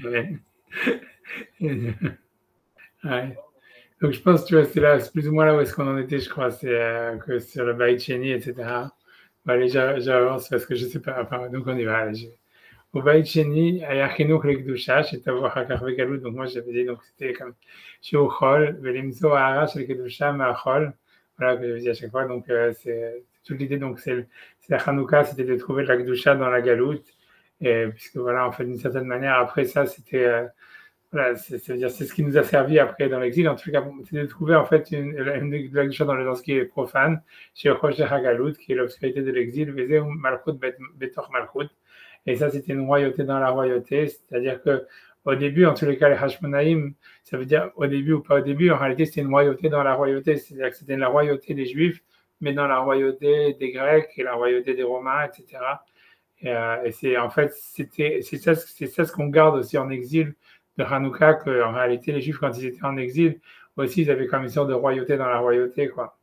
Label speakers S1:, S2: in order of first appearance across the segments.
S1: Ouais. Ouais. Donc je pense, tu vois, c'est là, c'est plus ou moins là où est-ce qu'on en était, je crois, c'est que sur le Baït Sheni, etc. Bon, allez, j'avance parce que je sais pas, enfin, donc on y va. Allez, au Baït Sheni, à Yachinu Kedusha, chez Tavor Hakar Vegalut, donc moi j'avais dit, donc c'était comme chez Ochol, Velimzo Ahara, chez Kedusha, Machol, voilà, que je dis à chaque fois, donc c'est toute l'idée, donc c'est la Hanouka, c'était de trouver de la Kedusha dans la Galoute, et puisque voilà, en fait, d'une certaine manière, après ça, c'était voilà, ça veut dire c'est ce qui nous a servi après dans l'exil. En tout cas, c'est de trouver en fait une chose dans ce qui est profane, chez Rocher Hagalout, qui est l'obscurité de l'exil, Vezé Malchut Betor Malchut. Et ça, c'était une royauté dans la royauté, c'est-à-dire que au début, en tous les cas, les Hashmonaïm, ça veut dire au début ou pas au début, en réalité, c'était une royauté dans la royauté, c'est-à-dire que c'était la royauté des Juifs, mais dans la royauté des Grecs et la royauté des Romains, etc. Et c'est en fait, c'est ça ce qu'on garde aussi en exil de Hanouka, qu'en réalité, les Juifs, quand ils étaient en exil, aussi, ils avaient comme une sorte de royauté dans la royauté, quoi.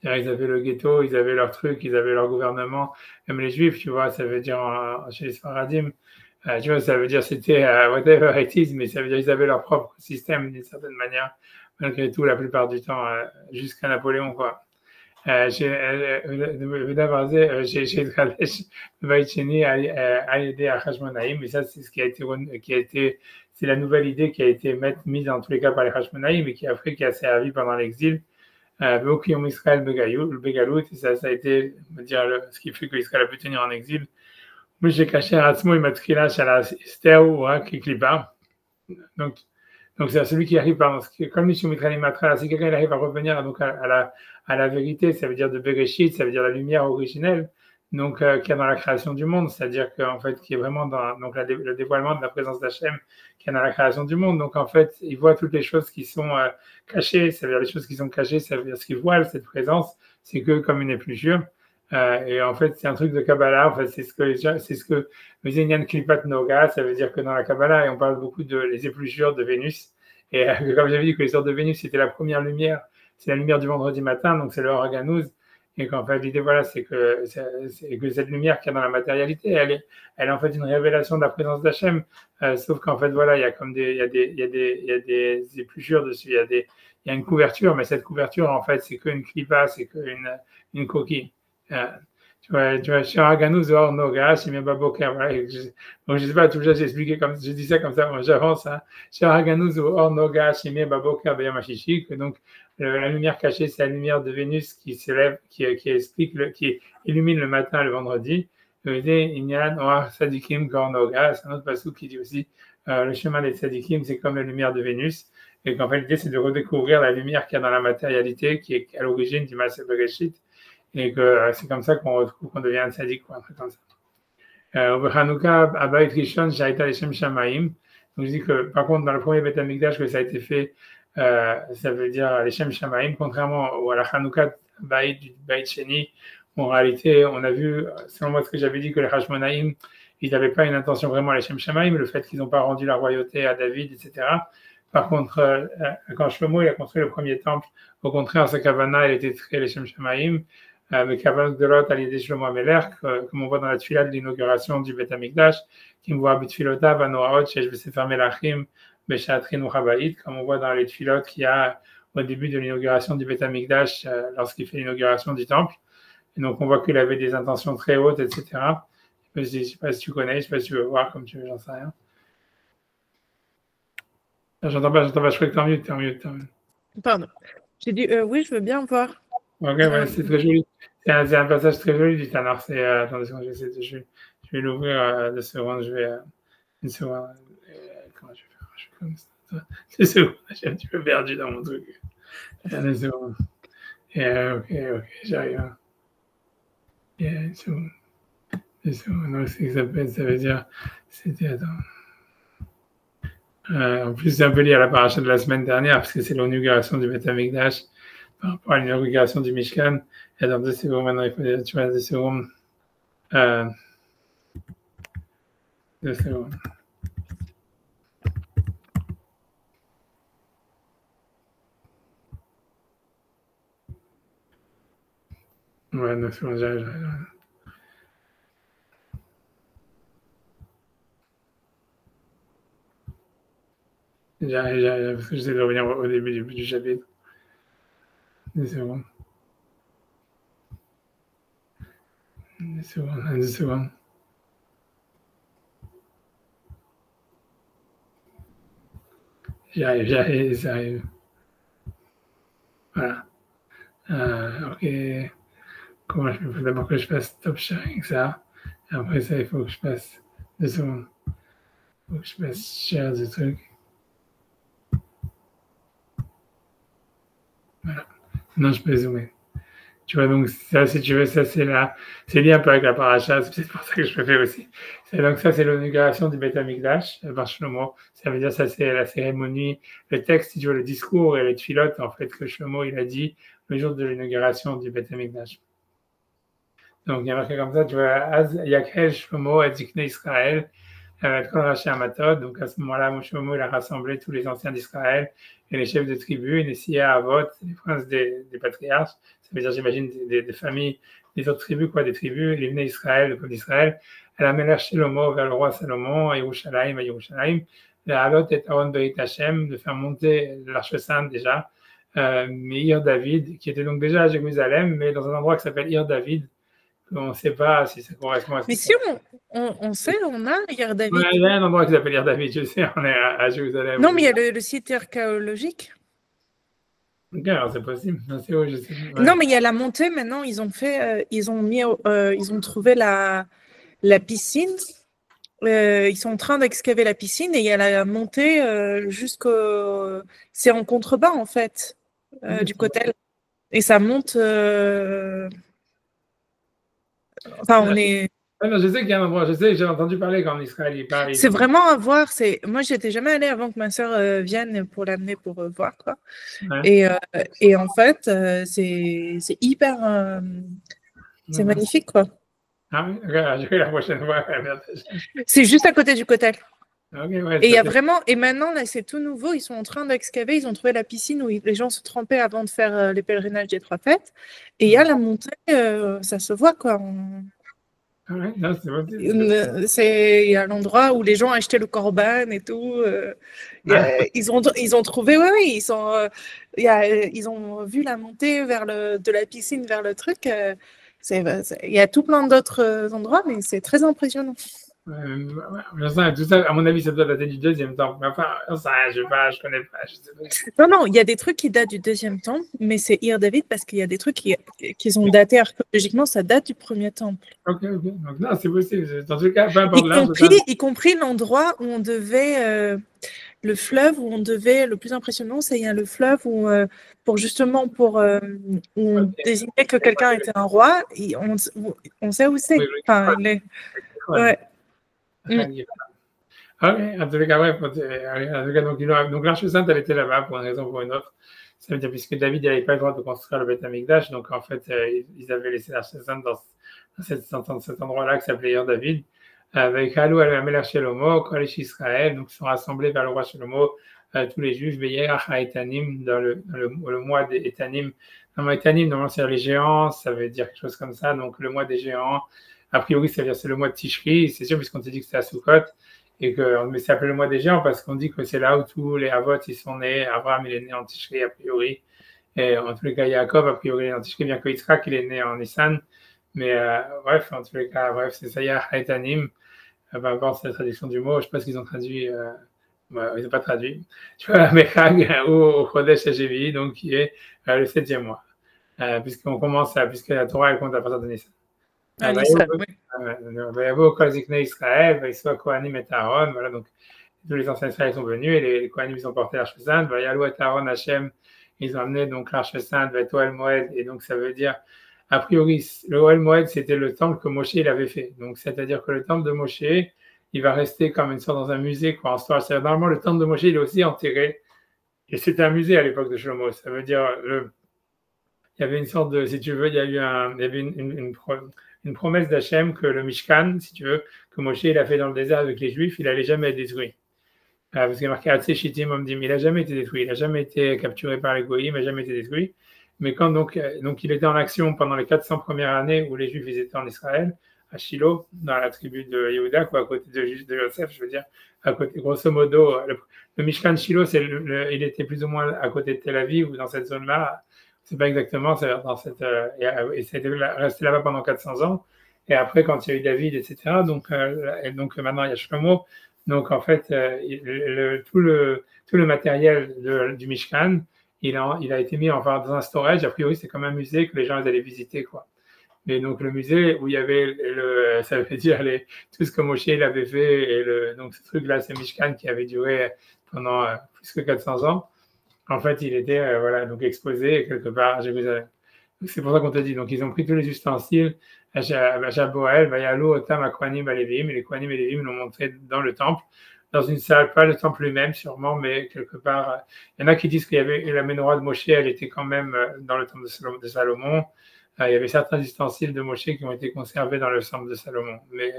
S1: C'est-à-dire, ils avaient le ghetto, ils avaient leur truc, ils avaient leur gouvernement. Même les Juifs, tu vois, ça veut dire, chez les Sfaradim, tu vois, ça veut dire, c'était whatever it is, mais ça veut dire, ils avaient leur propre système, d'une certaine manière, malgré tout, la plupart du temps, jusqu'à Napoléon, quoi. ודבר זה, שהתחדש בבית שני על ידי החשמונאים, et ça c'est ce qui a été, c'est la nouvelle idée qui a été mise en tous les cas par les Hashmonaïm et qui après qui a servi pendant l'exil, Beokium Israël Begalout, et ça a été dire, ce qui fait que Israël a pu tenir en exil. Mais j'ai caché Atzmo et Matkila Shala Esther ou Kikliba. Donc, donc c'est celui qui arrive par, comme Matra, si quelqu'un arrive à revenir donc à la vérité, ça veut dire de Bereshit, ça veut dire la lumière originelle, donc qui est dans la création du monde, c'est-à-dire qu'en fait qui est vraiment dans donc le dévoilement de la présence d'Hachem qui est dans la création du monde. Donc en fait, il voit toutes les choses qui sont cachées, ça veut dire les choses qui sont cachées, ça veut dire ce qu'il voit cette présence, c'est que comme une épluchure. Et en fait, c'est un truc de Kabbalah. En fait, c'est ce que le Zinyan Klipat Noga, ça veut dire que dans la Kabbalah, et on parle beaucoup de les épluchures de Vénus. Et comme j'avais dit que les sortes de Vénus, c'était la première lumière, c'est la lumière du vendredi matin, donc c'est le Organouz. Et qu'en fait, l'idée, voilà, c'est que cette lumière qu'il y a dans la matérialité, elle est en fait une révélation de la présence d'Hachem. Sauf qu'en fait, voilà, il y a comme il y a des épluchures dessus, il y a une couverture, mais cette couverture, en fait, c'est qu'une klipa, c'est qu'une une coquille. Euh, tu vois, Shiraganu Zohar Noga, Shimé Baboker. Voilà, donc, je sais pas, tout ça, j'ai expliqué comme, je dis ça comme ça, moi, j'avance, hein. Shiraganu Zohar Noga, Shimé Baboker, Beyamashishi, que donc, la lumière cachée, c'est la lumière de Vénus qui s'élève, qui explique, qui illumine le matin, le vendredi. Inyan, Oar Sadikim, Gornoga, c'est un autre passage qui dit aussi, le chemin des Sadikim, c'est comme la lumière de Vénus. Et qu'en fait, l'idée, c'est de redécouvrir la lumière qu'il y a dans la matérialité, qui est à l'origine du Maaseh Bereshit, et que c'est comme ça qu'on retrouve qu'on devient un sadique, quoi, un truc comme ça. Au Hanouka, Abayit Rishon, Shaita Leshem Shamaim. Donc je dis que par contre, dans le premier Beth Amikdash que ça a été fait, ça veut dire Leshem Shamaim, contrairement à la Hanouka Bayit du Bayit Sheni, où en réalité, on a vu, selon moi, ce que j'avais dit, que les Hashmonaïm, ils n'avaient pas une intention vraiment à Leshem Shamaim, le fait qu'ils n'ont pas rendu la royauté à David, etc. Par contre, quand Shlomo il a construit le premier temple, au contraire, sa kavana, elle était très Leshem Shamaim, avec Kavan Gdolot à l'idée Shlomo Ameler, comme on voit dans la tfila de l'inauguration du Beth Amikdash, qui me voit Bitfilotav, Anoaot, Shesh Besefer Melachim, Beshatrin Uchabaït, comme on voit dans les tfilotes qu'il y a au début de l'inauguration du Beth Amikdash, lorsqu'il fait l'inauguration du temple. Et donc on voit qu'il avait des intentions très hautes, etc. Je ne sais pas si tu connais, je ne sais pas si tu veux voir, comme tu veux, j'en sais rien. J'entends pas, je crois que t'es en mute.
S2: Pardon. J'ai dit oui, je veux bien voir.
S1: Ok, ouais, c'est très joli. C'est un passage très joli du Tanakh. Attendez, je vais l'ouvrir 2 secondes. Une seconde. Comment je vais faire? Je fais comme ça. 2 secondes. Je suis un petit peu perdu dans mon truc. 2 secondes. Ok, j'arrive. Une seconde. 2 secondes. Donc, c'est que ça veut dire. C'était. Attends. En plus, c'est un peu lié à la paracha de la semaine dernière, parce que c'est l'inauguration du Beth Amikdash par rapport à l'inauguration du Mishkan. Et dans 2 secondes, maintenant, il faut dire, tu vois, 2 secondes. 2 secondes. Ouais, 2 secondes, j'arrive. Parce que j'essaie de revenir au début du chapitre. 2 secondes. 2 secondes. J'arrive, ça arrive. Voilà. Ok. Comment je peux d'abord que je fasse stop sharing ça. Et après ça, il faut que je fasse 2 secondes. Il faut que je fasse share du truc. Voilà. Non, je peux zoomer. Tu vois, donc ça, si tu veux, ça c'est là. C'est lié un peu avec la paracha, c'est peut-être pour ça que je le fais aussi. Donc ça, c'est l'inauguration du Beth Amikdash par Shlomo. Ça veut dire ça, c'est la cérémonie, le texte, si tu veux, le discours et les tfilotes, en fait, que Shlomo, il a dit le jour de l'inauguration du Beth Amikdash. Donc, il y a marqué comme ça, tu vois, Az Yakhel Shlomo Adzikne Israël, Kol Rashi Amatot. Donc, à ce moment-là, Shlomo, il a rassemblé tous les anciens d'Israël et les chefs de tribus, les Sia Avot, les princes des patriarches. Ça veut dire, j'imagine, des familles, des autres tribus, quoi, des tribus, les Bnei Israël, le peuple d'Israël. Elle a Melech Shlomo vers le roi Salomon, à Yerushalayim, la Halot et Aaron Beit Hashem, de faire monter l'Arche Sainte déjà, mais Ir David, qui était donc déjà à Jérusalem, mais dans un endroit qui s'appelle Ir David. On ne sait pas si ça correspond à ce
S2: Mais si on sait, on a Ir David.
S1: Ouais, il y a un endroit qui s'appelle Ir David, je sais, on est à Jérusalem.
S2: Non, mais il y a le site archéologique.
S1: Ok, alors c'est possible. Non, c'est où, je sais. Ouais.
S2: Non, mais il y a la montée maintenant. Ils ont fait, ils ont trouvé la piscine. Ils sont en train d'excaver la piscine et il y a la montée jusqu'au. C'est en contrebas en fait du Kotel. Et ça monte. Enfin, on est.
S1: Ouais, non, je sais qu'il y a un endroit, je sais, j'ai entendu parler qu'en Israël, il parle.
S2: C'est vraiment à voir. Moi, j'étais jamais allée avant que ma sœur vienne pour l'amener pour voir quoi.
S1: Ouais.
S2: Et en fait, c'est hyper. C'est magnifique quoi.
S1: Ah oui, je vais la prochaine fois.
S2: C'est juste à côté du Kotel.
S1: Okay, ouais,
S2: Et il y a vraiment, et maintenant là c'est tout nouveau, ils sont en train d'excaver, ils ont trouvé la piscine où les gens se trempaient avant de faire les pèlerinages des 3 fêtes, et il y a la montée, ça se voit quoi.
S1: Ouais, non, c'est possible.
S2: Il y a l'endroit où les gens achetaient le corban et tout. Ils ont trouvé, ils ont vu la montée de la piscine vers le truc. Il y a tout plein d'autres endroits, mais c'est très impressionnant.
S1: Tout ça, à mon avis, ça doit dater du 2e temple. Mais enfin, ça, je connais pas. Je sais
S2: pas. Non, il y a des trucs qui datent du 2e temple, mais c'est Ir David parce qu'il y a des trucs qui ont daté archéologiquement, ça date du 1er temple.
S1: Ok. Donc, non, c'est possible. Dans tout cas, peu importe
S2: y compris l'endroit où on devait. Le fleuve où on devait, le plus impressionnant, c'est il y a le fleuve où, pour on désignait que quelqu'un était un roi, on sait où c'est. Enfin, ouais.
S1: Ok, en tout cas, donc l'Arche Sainte, elle était là-bas pour une raison ou pour une autre. Ça veut dire, puisque David n'avait pas le droit de construire le Beth Amikdash, donc en fait, ils avaient laissé l'Arche Sainte dans cet endroit-là qui s'appelait Ir David. Avec Halou al-Melech Shelomo, Kolesh Israël, donc ils sont rassemblés vers le roi Shelomo, tous les juifs, Beyerach Etanim, dans le mois des Etanim. Etanim, normalement, c'est les géants, ça veut dire quelque chose comme ça, donc le mois des géants. A priori, ça veut dire c'est le mois de Tishri, c'est sûr, puisqu'on te dit que c'est à Sukkot, mais c'est appelé le mois des géants parce qu'on dit que c'est là où tous les Avot, ils sont nés. Abraham, il est né en Tishri, a priori. Et en tous les cas, Yaakov, a priori, il est né en Tishri, bien que Yitzhak, il est né en Nissan. Mais bref, en tous les cas, c'est Sayah Haetanim. Peu importe la traduction du mot, je sais pas ce qu'ils ont traduit. Ils n'ont pas traduit. Tu vois, Mechag ou Chodesh Hashevi, donc qui est le 7e mois. Puisque la Torah, elle compte à partir de Nissan. Israël, voilà, donc tous les anciens Israël sont venus et les Kohanim ils ont porté l'Arche Sainte. Ils ont amené donc l'Arche Sainte, Oel Moed, et donc ça veut dire, a priori, le Oel Moed c'était le temple que Moshe il avait fait. Donc c'est-à-dire que le temple de Moshe, il va rester comme une sorte dans un musée quoi, en histoire. Normalement, le temple de Moshe il est aussi enterré et c'était un musée à l'époque de Shlomo. Ça veut dire il y avait une sorte de, si tu veux, il y avait une promesse d'Hachem que le Mishkan, si tu veux, que Moshe il a fait dans le désert avec les Juifs, il n'allait jamais être détruit. Parce qu'il y a marqué Hatzé Shittim Omdim, il n'a jamais été détruit, il n'a jamais été capturé par les Goïms, il n'a jamais été détruit. Mais quand donc il était en action pendant les 400 premières années où les Juifs ils étaient en Israël, à Shiloh, dans la tribu de Yehuda, quoi, à côté de Joseph, je veux dire, à côté, grosso modo, le Mishkan Shiloh, il était plus ou moins à côté de Tel Aviv ou dans cette zone-là. C'est pas exactement, c'est dans cette, et ça a été resté là-bas pendant 400 ans. Et après, quand il y a eu David, etc., donc maintenant il y a Shlomo. Donc en fait, tout le matériel du Mishkan, il a été mis enfin dans un storage. A priori, c'est comme un musée que les gens allaient visiter, quoi. Mais donc le musée où il y avait ça veut dire tout ce que Moshe il avait fait, et donc ce truc-là, c'est Mishkan qui avait duré pendant plus que 400 ans. En fait, il était voilà, donc exposé quelque part à Jérusalem. C'est pour ça qu'on te dit. Donc ils ont pris tous les ustensiles à Jaboël, Vayalo, Otam, Akwanim, Alévim, et les Kwanim et Lévim l'ont montré dans le temple, dans une salle, pas le temple lui-même sûrement, mais quelque part. Il y en a qui disent qu'il y avait la menorah de Moshe, elle était quand même dans le temple de Salomon. Il y avait certains ustensiles de Moshe qui ont été conservés dans le temple de Salomon. Mais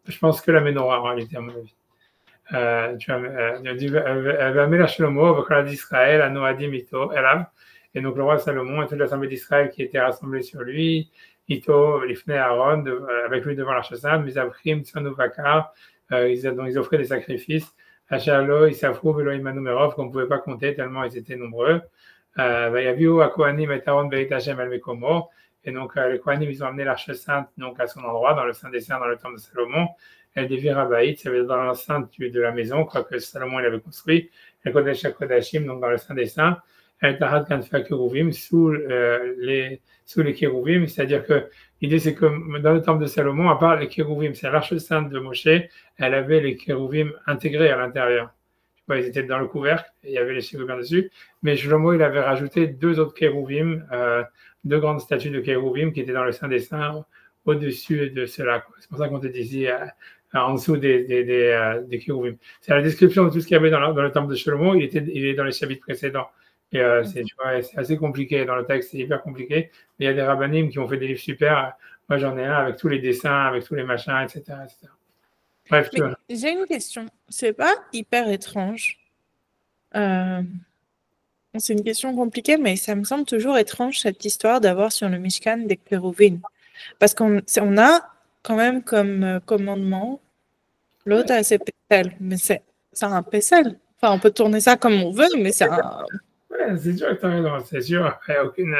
S1: je pense que la menorah, en réalité, à mon avis. Tu as dit Vamela Shlomo, Vakala d'Israël, Anoadim Ito, Elav. Et donc le roi Salomon et toute l'assemblée d'Israël qui était rassemblée sur lui, Ito, Lifnei Aaron, avec lui devant l'Arche sainte, Mizavchim, Tsanuvakar, ils offraient des sacrifices. Hachalo, Isafrou, Veloim Anumerov, qu'on ne pouvait pas compter tellement ils étaient nombreux. Vayaviu, Akohanim et Aaron, Beit Hashem, El Mekomo. Et donc les Kohanim, ils ont amené l'Arche sainte donc, à son endroit, dans le Saint des Saints, dans le temple de Salomon. Elle devient Rabaït, ça veut dire dans l'enceinte de la maison, quoi que Salomon il avait construit. Elle Kodesh HaKodashim, donc dans le Saint des Saints. Elle Tahat Kanfa Keruvim, sous les Keruvim, c'est-à-dire que l'idée c'est que dans le temple de Salomon, à part les Keruvim, c'est l'Arche sainte de Moshe, elle avait les Keruvim intégrés à l'intérieur. Ils étaient dans le couvercle, et il y avait les Keruvim dessus, mais Shlomo il avait rajouté deux autres Keruvim, deux grandes statues de Keruvim qui étaient dans le Saint des Saints, au-dessus de cela. C'est pour ça qu'on te dit ici, en dessous des Keruvim. C'est la description de tout ce qu'il y avait dans le temple de Shlomo, il est dans les chapitres précédents. Et c'est assez compliqué dans le texte, c'est hyper compliqué. Mais il y a des rabbinim qui ont fait des livres super. Moi, j'en ai un avec tous les dessins, avec tous les machins, etc. etc. Bref, tu vois.
S2: J'ai une question. C'est pas hyper étrange. C'est une question compliquée, mais ça me semble toujours étrange cette histoire d'avoir sur le Mishkan des Kérouvim. Parce qu'on a quand même comme commandement l'autre a ses pétales, mais c'est un pécelle. Enfin, on peut tourner ça comme on veut, mais c'est un.
S1: Ouais, c'est sûr que tu as raison, c'est sûr. Il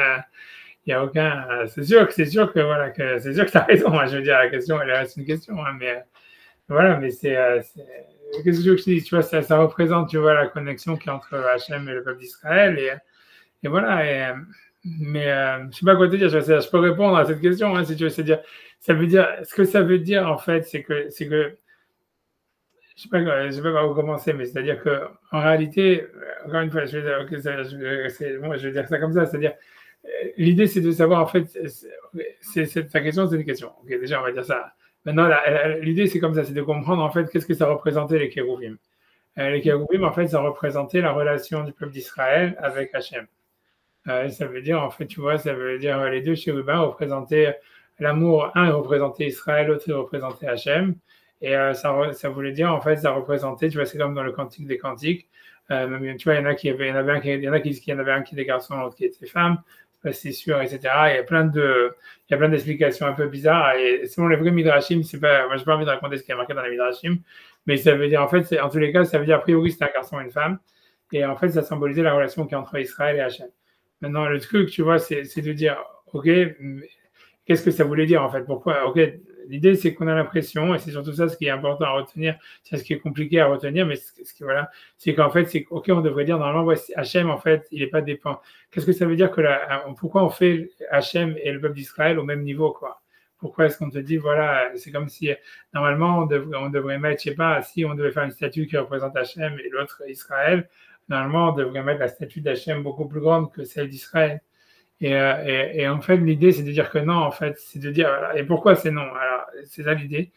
S1: n'y a aucun. C'est sûr que voilà, c'est sûr que tu as raison. Hein, je veux dire, la question, elle reste une question. Hein, mais voilà, mais qu'est-ce que je veux que je te dise? Tu vois, ça représente, tu vois, la connexion qui est entre Hachem et le peuple d'Israël. Et voilà. Mais je ne sais pas quoi te dire. Je peux répondre à cette question, hein, si tu veux. C'est-à-dire, ça veut dire. Ce que ça veut dire, en fait, c'est que je ne sais pas par où commencer, mais c'est-à-dire qu'en réalité, encore une fois, je vais dire ça comme ça, c'est-à-dire, l'idée c'est de savoir, en fait, ta question, c'est une question. Ok, déjà, on va dire ça. Maintenant, l'idée c'est comme ça, c'est de comprendre, en fait, qu'est-ce que ça représentait les Kérouvim. Les Kérouvim, en fait, ça représentait la relation du peuple d'Israël avec Hachem. Ça veut dire, en fait, tu vois, ça veut dire les deux chérubins représentaient l'amour, un représentait Israël, l'autre représentait Hachem. Et ça voulait dire, en fait, ça représentait, tu vois, c'est comme dans le Cantique des Cantiques. Tu vois, il y en a qui disent qu'il y en avait un qui était garçon, l'autre qui était femme. C'est sûr, etc. Il y a plein d'explications un peu bizarres. Et selon les vrais Midrashim, moi, je n'ai pas envie de raconter ce qui est marqué dans les Midrashim, mais ça veut dire, en fait, en tous les cas, ça veut dire, a priori, c'est un garçon et une femme. Et en fait, ça symbolisait la relation qui est entre Israël et Hachem. Maintenant, le truc, tu vois, c'est de dire, OK, qu'est-ce que ça voulait dire, en fait? Pourquoi? OK, l'idée, c'est qu'on a l'impression, et c'est surtout ça ce qui est important à retenir, c'est ce qui est compliqué à retenir, mais voilà, c'est qu'en fait, OK, on devrait dire, normalement, Hachem, en fait, il n'est pas dépend. Qu'est-ce que ça veut dire pourquoi on fait Hachem et le peuple d'Israël au même niveau, quoi? Pourquoi est-ce qu'on te dit, voilà, c'est comme si, normalement, on devrait mettre, je sais pas, si on devait faire une statue qui représente Hachem et l'autre Israël, normalement, on devrait mettre la statue d'Hachem beaucoup plus grande que celle d'Israël. Et en fait, l'idée, c'est de dire que non, en fait, c'est de dire, et pourquoi c'est non? Alors, c'est ça l'idée.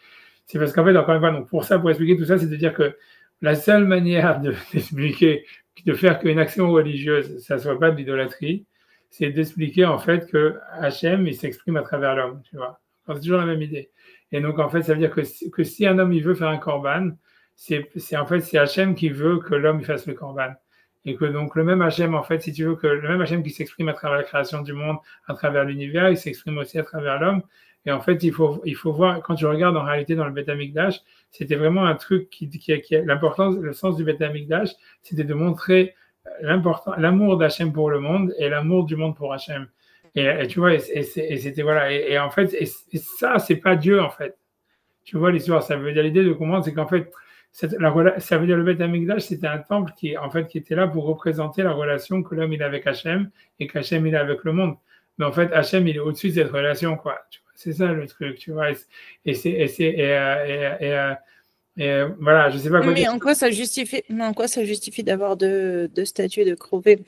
S1: C'est parce qu'en fait, encore une fois, donc pour expliquer tout ça, c'est de dire que la seule manière d'expliquer, de faire qu'une action religieuse, ça ne soit pas de l'idolâtrie, c'est d'expliquer en fait que Hachem, il s'exprime à travers l'homme, tu vois. C'est toujours la même idée. Et donc, en fait, ça veut dire que si un homme, il veut faire un korban, c'est Hachem qui veut que l'homme fasse le korban. Et que donc le même Hachem, en fait, si tu veux, que le même Hachem qui s'exprime à travers la création du monde, à travers l'univers, il s'exprime aussi à travers l'homme. Et en fait, il faut voir, quand tu regardes en réalité dans le Beth Amikdash, c'était vraiment un truc l'importance, le sens du Beth Amikdash, c'était de montrer l'amour d'Hachem pour le monde et l'amour du monde pour Hachem. Et tu vois, et c'était voilà. Et en fait, et ça, c'est pas Dieu en fait. Tu vois l'histoire, ça veut dire l'idée de comprendre, c'est qu'en fait, ça veut dire le Beth Amikdash, c'était un temple qui était là pour représenter la relation que l'homme il a avec Hachem et qu'Hachem il a avec le monde. Mais en fait, Hachem il est au-dessus de cette relation, quoi. C'est ça le truc, tu vois. Voilà, je sais pas quoi
S2: Mais
S1: dire.
S2: en quoi ça justifie d'avoir deux statues de Crowet?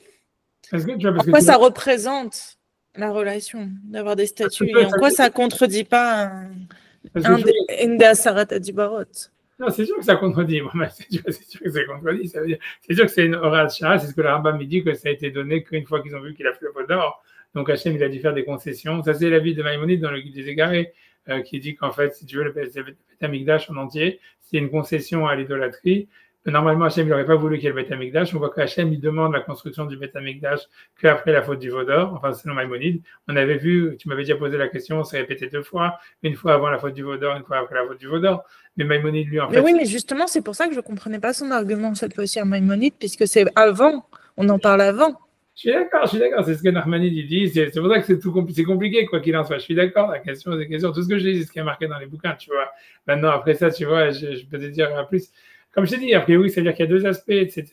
S1: Parce que, tu vois,
S2: En quoi ça représente la relation d'avoir des statues et en quoi ça contredit pas une des Asarat Adibarot?
S1: Non, c'est sûr que ça contredit. Bon, ben, c'est sûr que ça contredit. C'est sûr que c'est une Horat Shara, c'est ce que le Rambam me dit, que ça a été donné qu'une fois qu'ils ont vu qu'il a fait le vol d'or. Donc Hachem, il a dû faire des concessions. Ça, c'est l'avis de Maïmonide dans le Guide des Égarés, qui dit qu'en fait, si tu veux, le Beth Amikdash en entier, c'est une concession à l'idolâtrie. Normalement, Hachem, il n'aurait pas voulu qu'il y ait le Beth Amikdash. On voit qu'Hachem, il demande la construction du Beth Amikdash qu'après la faute du Vaudor, enfin, selon Maïmonide. On avait vu, tu m'avais déjà posé la question, on s'est répété 2 fois, une fois avant la faute du Vaudor, une fois après la faute du Vaudor. Mais Maïmonide, lui, en fait.
S2: Mais oui, mais justement, c'est pour ça que je ne comprenais pas son argument cette fois-ci à Maïmonide, puisque c'est avant, on en parle avant.
S1: Je suis d'accord, c'est ce que Nachmanide dit, c'est pour ça que c'est compliqué, quoi qu'il en soit. Je suis d'accord, la question, c'est question. Tout ce que je dis, c'est ce qui est marqué dans les bouquins, tu vois. Maintenant, après ça, tu vois, je peux te dire plus. Comme je t'ai dit, a priori, c'est-à-dire qu'il y a 2 aspects, etc.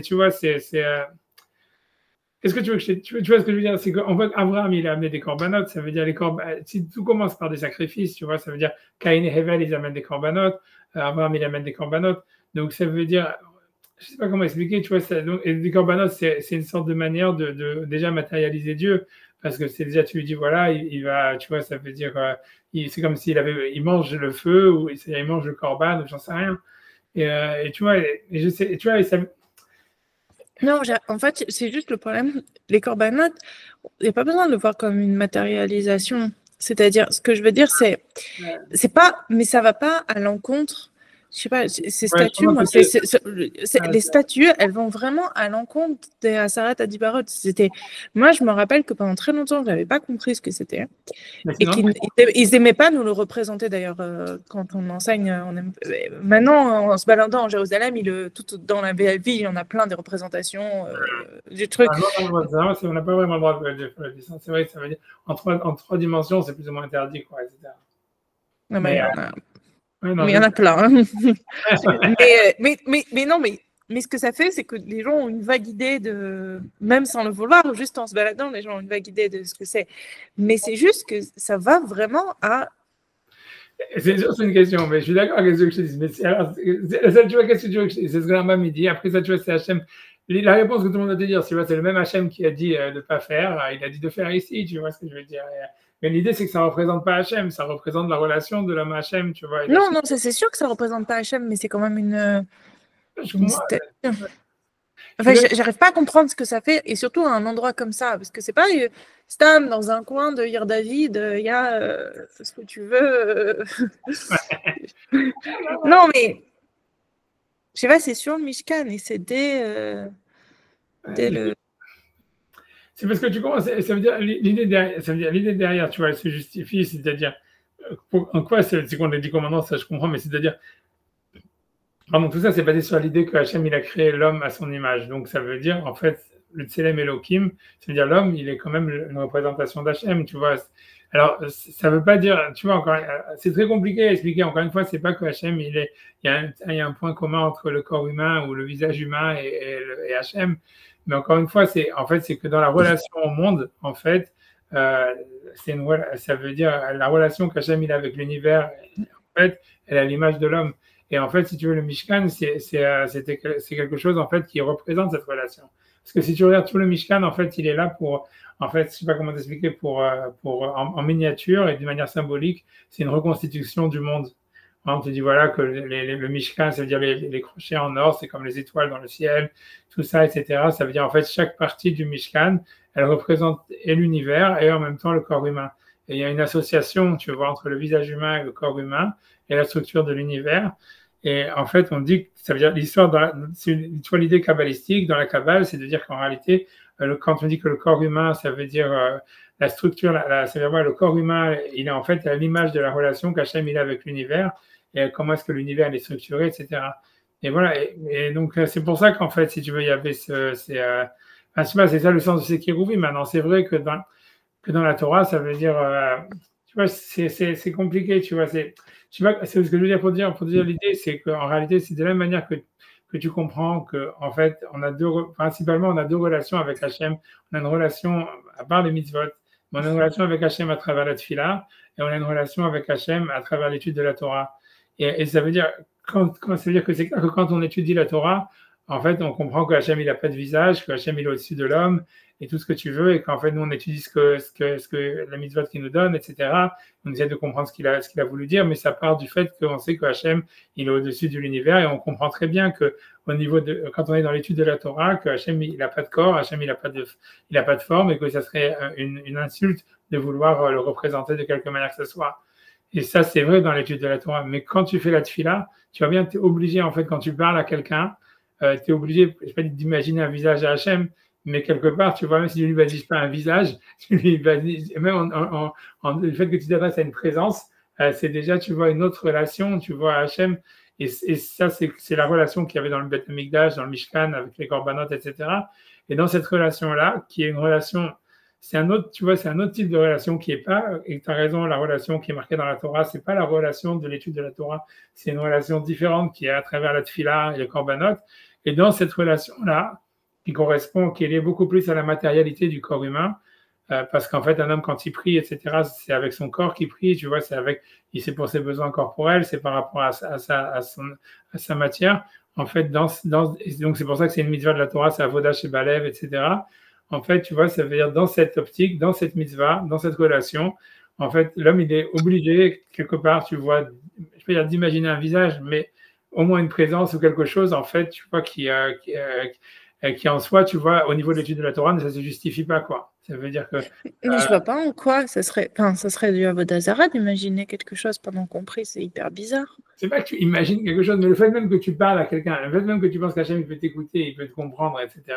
S1: Tu vois, qu'est-ce que tu veux que tu vois ce que je veux dire? C'est qu'on voit qu'Abraham, il a amené des corbanotes, ça veut dire les corbanotes. Si tout commence par des sacrifices, tu vois, ça veut dire Caïn et Hevel, ils amènent des corbanotes, Abraham, il amène des corbanotes. Donc, ça veut dire, je ne sais pas comment expliquer, tu vois, donc, et les corbanotes, c'est une sorte de manière de déjà matérialiser Dieu, parce que c'est déjà, tu lui dis, voilà, il va, tu vois, ça veut dire, c'est comme s'il il mange le feu, ou il mange le corban, ou j'en sais rien. Et tu vois, je sais, tu vois,
S2: non, en fait, c'est juste le problème. Les corbanotes, il n'y a pas besoin de le voir comme une matérialisation. C'est-à-dire, ce que je veux dire, c'est pas, mais ça va pas à l'encontre. Je sais pas, ces statues, moi, les statues, elles vont vraiment à l'encontre des Asarat Adibarot. Moi, je me rappelle que pendant très longtemps, je n'avais pas compris ce que c'était. Et qu'ils n'aimaient pas nous le représenter d'ailleurs quand on enseigne. Maintenant, en se baladant en Jérusalem, tout dans la vie, il y en a plein des représentations, des trucs.
S1: On n'a pas vraiment le droit de faire la distance. C'est vrai que ça veut dire en 3 dimensions, c'est plus ou moins interdit, quoi, etc.
S2: Non, mais il y en a plein. Hein. mais non, mais ce que ça fait, c'est que les gens ont une vague idée même sans le vouloir, juste en se baladant, les gens ont une vague idée de ce que c'est. Mais c'est juste que ça va vraiment à.
S1: C'est une question, mais je suis d'accord avec ce que je te dis. Mais tu vois, qu'est-ce que tu veux que je dise? C'est ce que la maman dit. Après ça, tu vois, c'est Hachem. La réponse que tout le monde va te dire, c'est le même Hachem qui a dit de ne pas faire, il a dit de faire ici, tu vois ce que je veux dire. Mais l'idée, c'est que ça ne représente pas Hachem, ça représente la relation de l'homme Hachem, tu vois.
S2: Non, c'est sûr que ça ne représente pas Hachem, mais c'est quand même une Enfin, j'arrive pas à comprendre ce que ça fait, et surtout à un endroit comme ça, parce que c'est pas Stam dans un coin de Hir David, il y a ce que tu veux. Non, mais je sais pas, c'est sur le Mishkan et c'est dès le.
S1: C'est parce que tu commences, ça veut dire l'idée derrière, tu vois, elle se justifie, c'est-à-dire en quoi c'est qu'on a dit commandant, ça je comprends, mais c'est-à-dire pardon, tout ça, c'est basé sur l'idée que Hachem, il a créé l'homme à son image. Donc, ça veut dire, en fait, le Tselem Elohim, ça veut dire l'homme, il est quand même une représentation d'Hachem, tu vois. Alors, ça veut pas dire, tu vois, encore, c'est très compliqué à expliquer. Encore une fois, c'est pas que Hachem, il y a un point commun entre le corps humain ou le visage humain et Hachem. Mais encore une fois, c'est que dans la relation au monde, en fait, ça veut dire la relation qu'Hachem, il a avec l'univers, en fait, elle est à l'image de l'homme. Et en fait, si tu veux, le Mishkan, c'est quelque chose, en fait, qui représente cette relation. Parce que si tu regardes tout le Mishkan, en fait, il est là pour, en fait, je sais pas comment t'expliquer, en miniature et d'une manière symbolique, c'est une reconstitution du monde. On te dit, voilà, que le Mishkan, ça veut dire les crochets en or, c'est comme les étoiles dans le ciel, tout ça, etc. Ça veut dire, en fait, chaque partie du Mishkan, elle représente et l'univers et en même temps le corps humain. Et il y a une association, tu vois, entre le visage humain et le corps humain et la structure de l'univers. Et en fait, on dit que ça veut dire l'histoire, tu vois, l'idée kabbalistique dans la Kabbale, c'est de dire qu'en réalité, quand on dit que le corps humain, ça veut dire la structure, ça veut dire le corps humain, il est en fait à l'image de la relation qu'Hachem il a avec l'univers et comment est-ce que l'univers est structuré, etc. Et voilà, et donc c'est pour ça qu'en fait, si tu veux, il y avait enfin, je sais pas, c'est ça le sens de ces kérouvim. Maintenant, c'est vrai que dans la Torah, ça veut dire, tu vois, c'est compliqué, tu vois, c'est ce que je veux dire pour dire l'idée, c'est qu'en réalité, c'est de la même manière que tu comprends que en fait, principalement, on a deux relations avec Hachem. On a une relation, à part les mitzvot, mais on a une relation avec Hachem à travers la tefila, et on a une relation avec Hachem à travers l'étude de la Torah. Et ça veut dire, ça veut dire que c'est clair que quand on étudie la Torah, en fait, on comprend que Hachem, il n'a pas de visage, que Hachem, il est au-dessus de l'homme, et tout ce que tu veux, et qu'en fait, nous, on étudie ce que la mitzvot qu'il nous donne, etc. On essaie de comprendre ce qu'il a voulu dire, mais ça part du fait qu'on sait que Hachem, il est au-dessus de l'univers, et on comprend très bien que au niveau quand on est dans l'étude de la Torah, que Hachem, il n'a pas de corps, Hachem, il n'a pas de forme, et que ça serait une insulte de vouloir le représenter de quelque manière que ce soit. Et ça, c'est vrai dans l'étude de la Torah. Mais quand tu fais la tefila, tu vas bien, tu es obligé, en fait, quand tu parles à quelqu'un, tu es obligé, je sais pas, d'imaginer un visage à Hachem, mais quelque part, tu vois, même si tu ne lui badiges pas un visage, tu lui badiges, même le fait que tu t'adresses à une présence, c'est déjà, tu vois, une autre relation, tu vois Hachem, et ça, c'est la relation qu'il y avait dans le Beth Amikdash, dans le Mishkan, avec les Korbanot, etc. Et dans cette relation-là, qui est une relation, c'est un autre, tu vois, c'est un autre type de relation qui est pas, et tu as raison, la relation qui est marquée dans la Torah, c'est pas la relation de l'étude de la Torah, c'est une relation différente qui est à travers la Tfila et le Korbanot. Et dans cette relation-là, qui est liée beaucoup plus à la matérialité du corps humain, parce qu'en fait, un homme, quand il prie, etc., c'est avec son corps qu'il prie, tu vois, c'est pour ses besoins corporels, c'est par rapport à sa matière. En fait, donc c'est pour ça que c'est une mitzvah de la Torah, c'est Avodah Shebalev, etc. En fait, tu vois, ça veut dire dans cette optique, dans cette mitzvah, dans cette relation, en fait, l'homme, il est obligé, quelque part, tu vois, je peux dire d'imaginer un visage, mais au moins une présence ou quelque chose, en fait, tu vois, qui en soi, tu vois, au niveau de l'étude de la Torah, ça ne se justifie pas, quoi. Ça veut dire que...
S2: Mais je vois pas en quoi ça serait du Avodah Zarah d'imaginer quelque chose pendant qu'on prie, c'est hyper bizarre.
S1: C'est pas que tu imagines quelque chose, mais le fait même que tu parles à quelqu'un, le fait même que tu penses qu'Hachem, il peut t'écouter, il peut te comprendre, etc.,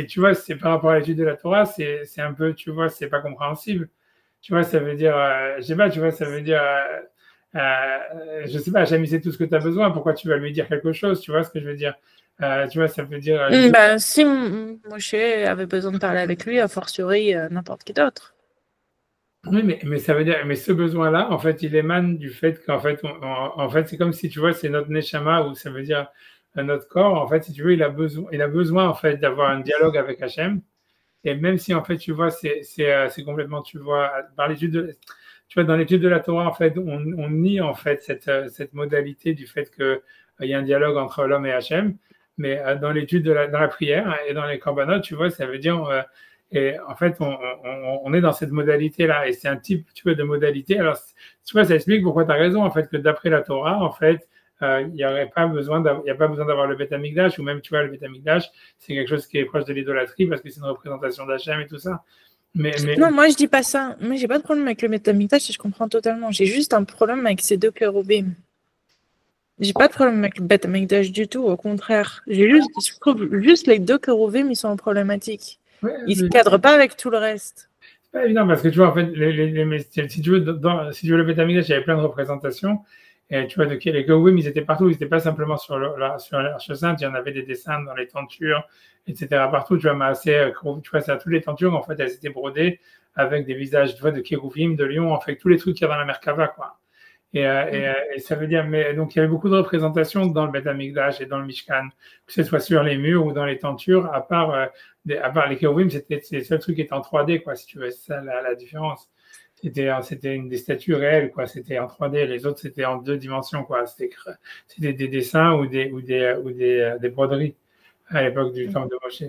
S1: tu vois, c'est par rapport à l'étude de la Torah, c'est un peu, tu vois, c'est pas compréhensible. Tu vois, ça veut dire, je sais pas, tu vois, ça veut dire, je sais pas, Hachem, il sait tout ce que tu as besoin, pourquoi tu vas lui dire quelque chose, tu vois ce que je veux dire? Tu vois, ça veut dire...
S2: si Moshe avait besoin de parler avec lui, a fortiori n'importe qui d'autre.
S1: Oui, mais ça veut dire, mais ce besoin-là, en fait, il émane du fait qu'en fait, en fait, c'est comme si tu vois, c'est notre neshama, ou ça veut dire notre corps. En fait, si tu veux, il a besoin en fait d'avoir un dialogue avec Hachem. Et même si en fait, tu vois, c'est complètement, tu vois, tu vois, dans l'étude de la Torah, en fait, on nie en fait cette modalité du fait que il y a un dialogue entre l'homme et Hachem. Mais dans l'étude dans la prière et dans les korbanot, tu vois, ça veut dire et en fait, on est dans cette modalité-là, et c'est un type, tu vois, de modalité. Alors, tu vois, ça explique pourquoi tu as raison, en fait, que d'après la Torah, en fait, il n'y a pas besoin d'avoir le Beth Amikdash, ou même, tu vois, le Beth Amikdash, c'est quelque chose qui est proche de l'idolâtrie, parce que c'est une représentation d'Hachem et tout ça. Mais...
S2: Non, moi, je dis pas ça. Moi, j'ai pas de problème avec le Beth Amikdash, je comprends totalement. J'ai juste un problème avec ces deux kéroubim. J'ai pas de problème avec le Beth Amikdash du tout, au contraire. Je trouve juste les deux kérouvim, ils sont problématiques. Ils ne cadrent pas avec tout le reste.
S1: C'est pas évident parce que tu vois, en fait, si tu veux, le Beth Amikdash, il y avait plein de représentations. Et tu vois, les kérouvim, ils étaient partout. Ils n'étaient pas simplement sur l'Arche Sainte. Il y en avait des dessins dans les tentures, etc. Partout, tu vois, tu vois, c'est toutes les tentures, en fait, elles étaient brodées avec des visages, tu vois, de kérouvim, de lions, en fait, tous les trucs qu'il y a dans la Merkava, quoi. Et ça veut dire, mais donc il y avait beaucoup de représentations dans le Beth Amikdash et dans le Mishkan, que ce soit sur les murs ou dans les tentures, à part les kérouvim, c'est le seul truc qui était en 3D, quoi, si tu veux, c'est ça la différence. C'était des statues réelles, quoi, c'était en 3D, les autres c'était en 2 dimensions, quoi, c'était des dessins ou des broderies à l'époque du temple de Moshe.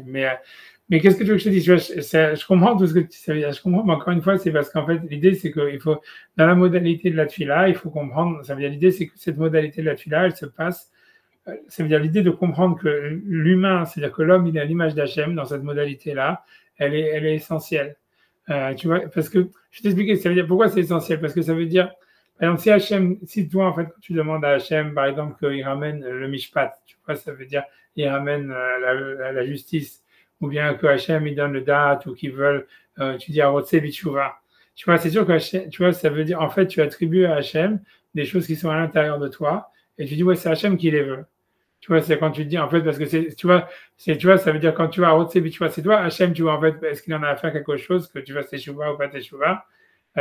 S1: Mais qu'est-ce que tu veux que je te dise? Je comprends tout ce que tu sais. Je comprends, mais encore une fois, c'est parce qu'en fait, l'idée, c'est qu'il faut, dans la modalité de la tefila, il faut comprendre, ça veut dire l'idée, c'est que cette modalité de la tefila, elle se passe, ça veut dire l'idée de comprendre que l'humain, c'est-à-dire que l'homme, il est à l'image d'Hachem dans cette modalité-là, elle est essentielle. Tu vois, parce que, je t'expliquer, ça veut dire pourquoi c'est essentiel, parce que ça veut dire, par exemple, si toi, en fait, quand tu demandes à Hachem, par exemple, qu'il ramène le mishpat, tu vois, ça veut dire, il ramène la justice, ou bien que Hachem il donne le date, ou qu'ils veulent, tu dis Arotse Bitshuva. Tu vois, c'est sûr que tu vois, ça veut dire, en fait, tu attribues à Hachem des choses qui sont à l'intérieur de toi, et tu dis, ouais, c'est Hachem qui les veut. Tu vois, c'est quand tu dis, en fait, parce que tu vois, ça veut dire quand tu vas à Rotsebi, tu vois, c'est toi, Hachem, tu vois, en fait, est-ce qu'il en a à faire quelque chose, que tu fasses tes chouvas ou pas tes chouvas?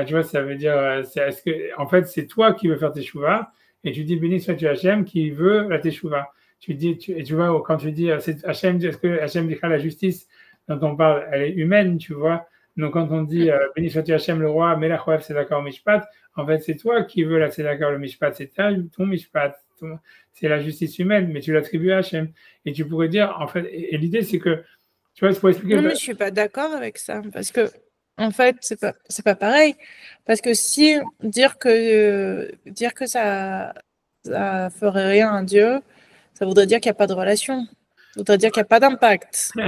S1: Tu vois, ça veut dire, est-ce que, en fait, c'est toi qui veux faire tes chouvas, et tu dis, béni sois-tu Hachem qui veut la tes chouvas. Tu dis, et tu vois, quand tu dis, c'est Hachem, est-ce que Hachem dit la justice dont on parle, elle est humaine, tu vois? Donc, quand on dit, béni sois-tu Hachem, le roi, Melach c'est d'accord, Mishpat, en fait, c'est toi qui veux la d'accord, le Mishpat, c'est ton Mishpat. C'est la justice humaine, mais tu l'attribues à Hachem. Et tu pourrais dire, en fait, et l'idée, c'est que, tu vois, c'est pour expliquer.
S2: Non, mais je suis pas d'accord avec ça, parce que, en fait, c'est pas pareil. Parce que si dire que ça ferait rien à Dieu, ça voudrait dire qu'il n'y a pas de relation. Ça voudrait dire qu'il n'y a pas d'impact.
S1: Ouais,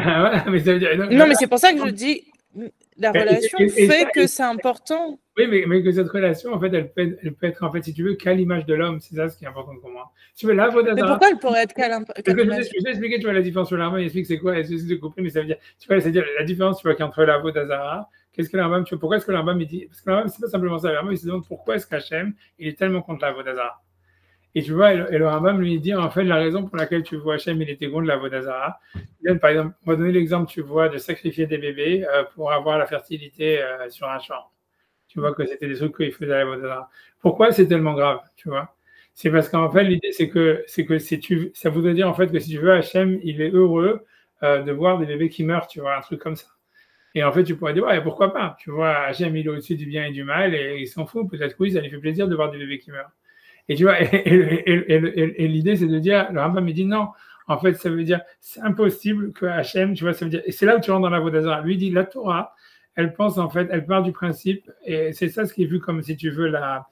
S1: mais ça veut dire,
S2: non, mais c'est pour ça que je dis, la relation fait que c'est important.
S1: Oui, mais que cette relation, en fait, elle peut être, en fait, si tu veux, qu'à l'image de l'homme. C'est ça ce qui est important pour moi. Si tu veux, là,
S2: Mais pourquoi elle pourrait être qu'à
S1: l'image? Je vais expliquer, tu vois, la différence sur l'arbre, il explique c'est quoi, c'est de couper, mais ça veut dire, tu vois, c'est-à-dire la différence, tu vois, qu'entre la Vodazara, qu'est-ce que l'Arabam, tu vois, pourquoi est-ce que l'Arabam, il dit, parce que l'Arabam, c'est pas simplement ça, l'Arabam, il se demande pourquoi est-ce qu'Hachem, il est tellement contre la Vodazara. Et tu vois, et le Rambam lui dit, en fait, la raison pour laquelle tu vois Hachem, il était contre la Vodazara. Par exemple, on va donner l'exemple, tu vois, de sacrifier des bébés pour avoir la fertilité sur un champ. Tu vois que c'était des trucs qu'ils faisaient à la Vodazara. Pourquoi c'est tellement grave, tu vois? C'est parce qu'en fait, l'idée, c'est que si ça voudrait dire, en fait, que si tu veux, Hachem, il est heureux de voir des bébés qui meurent, tu vois, un truc comme ça. Et en fait, tu pourrais dire, ouais, pourquoi pas? Tu vois, Hachem, il est au-dessus du bien et du mal et il s'en fout. Peut-être que oui, ça lui fait plaisir de voir des bébés qui meurent. Et tu vois, et l'idée, c'est de dire, le Rambam me dit non. En fait, ça veut dire, c'est impossible que Hachem, tu vois, ça veut dire, et c'est là où tu rentres dans la Vodazara. Lui dit, la Torah, elle pense, en fait, elle part du principe, et c'est ça ce qui est vu comme, si tu veux, la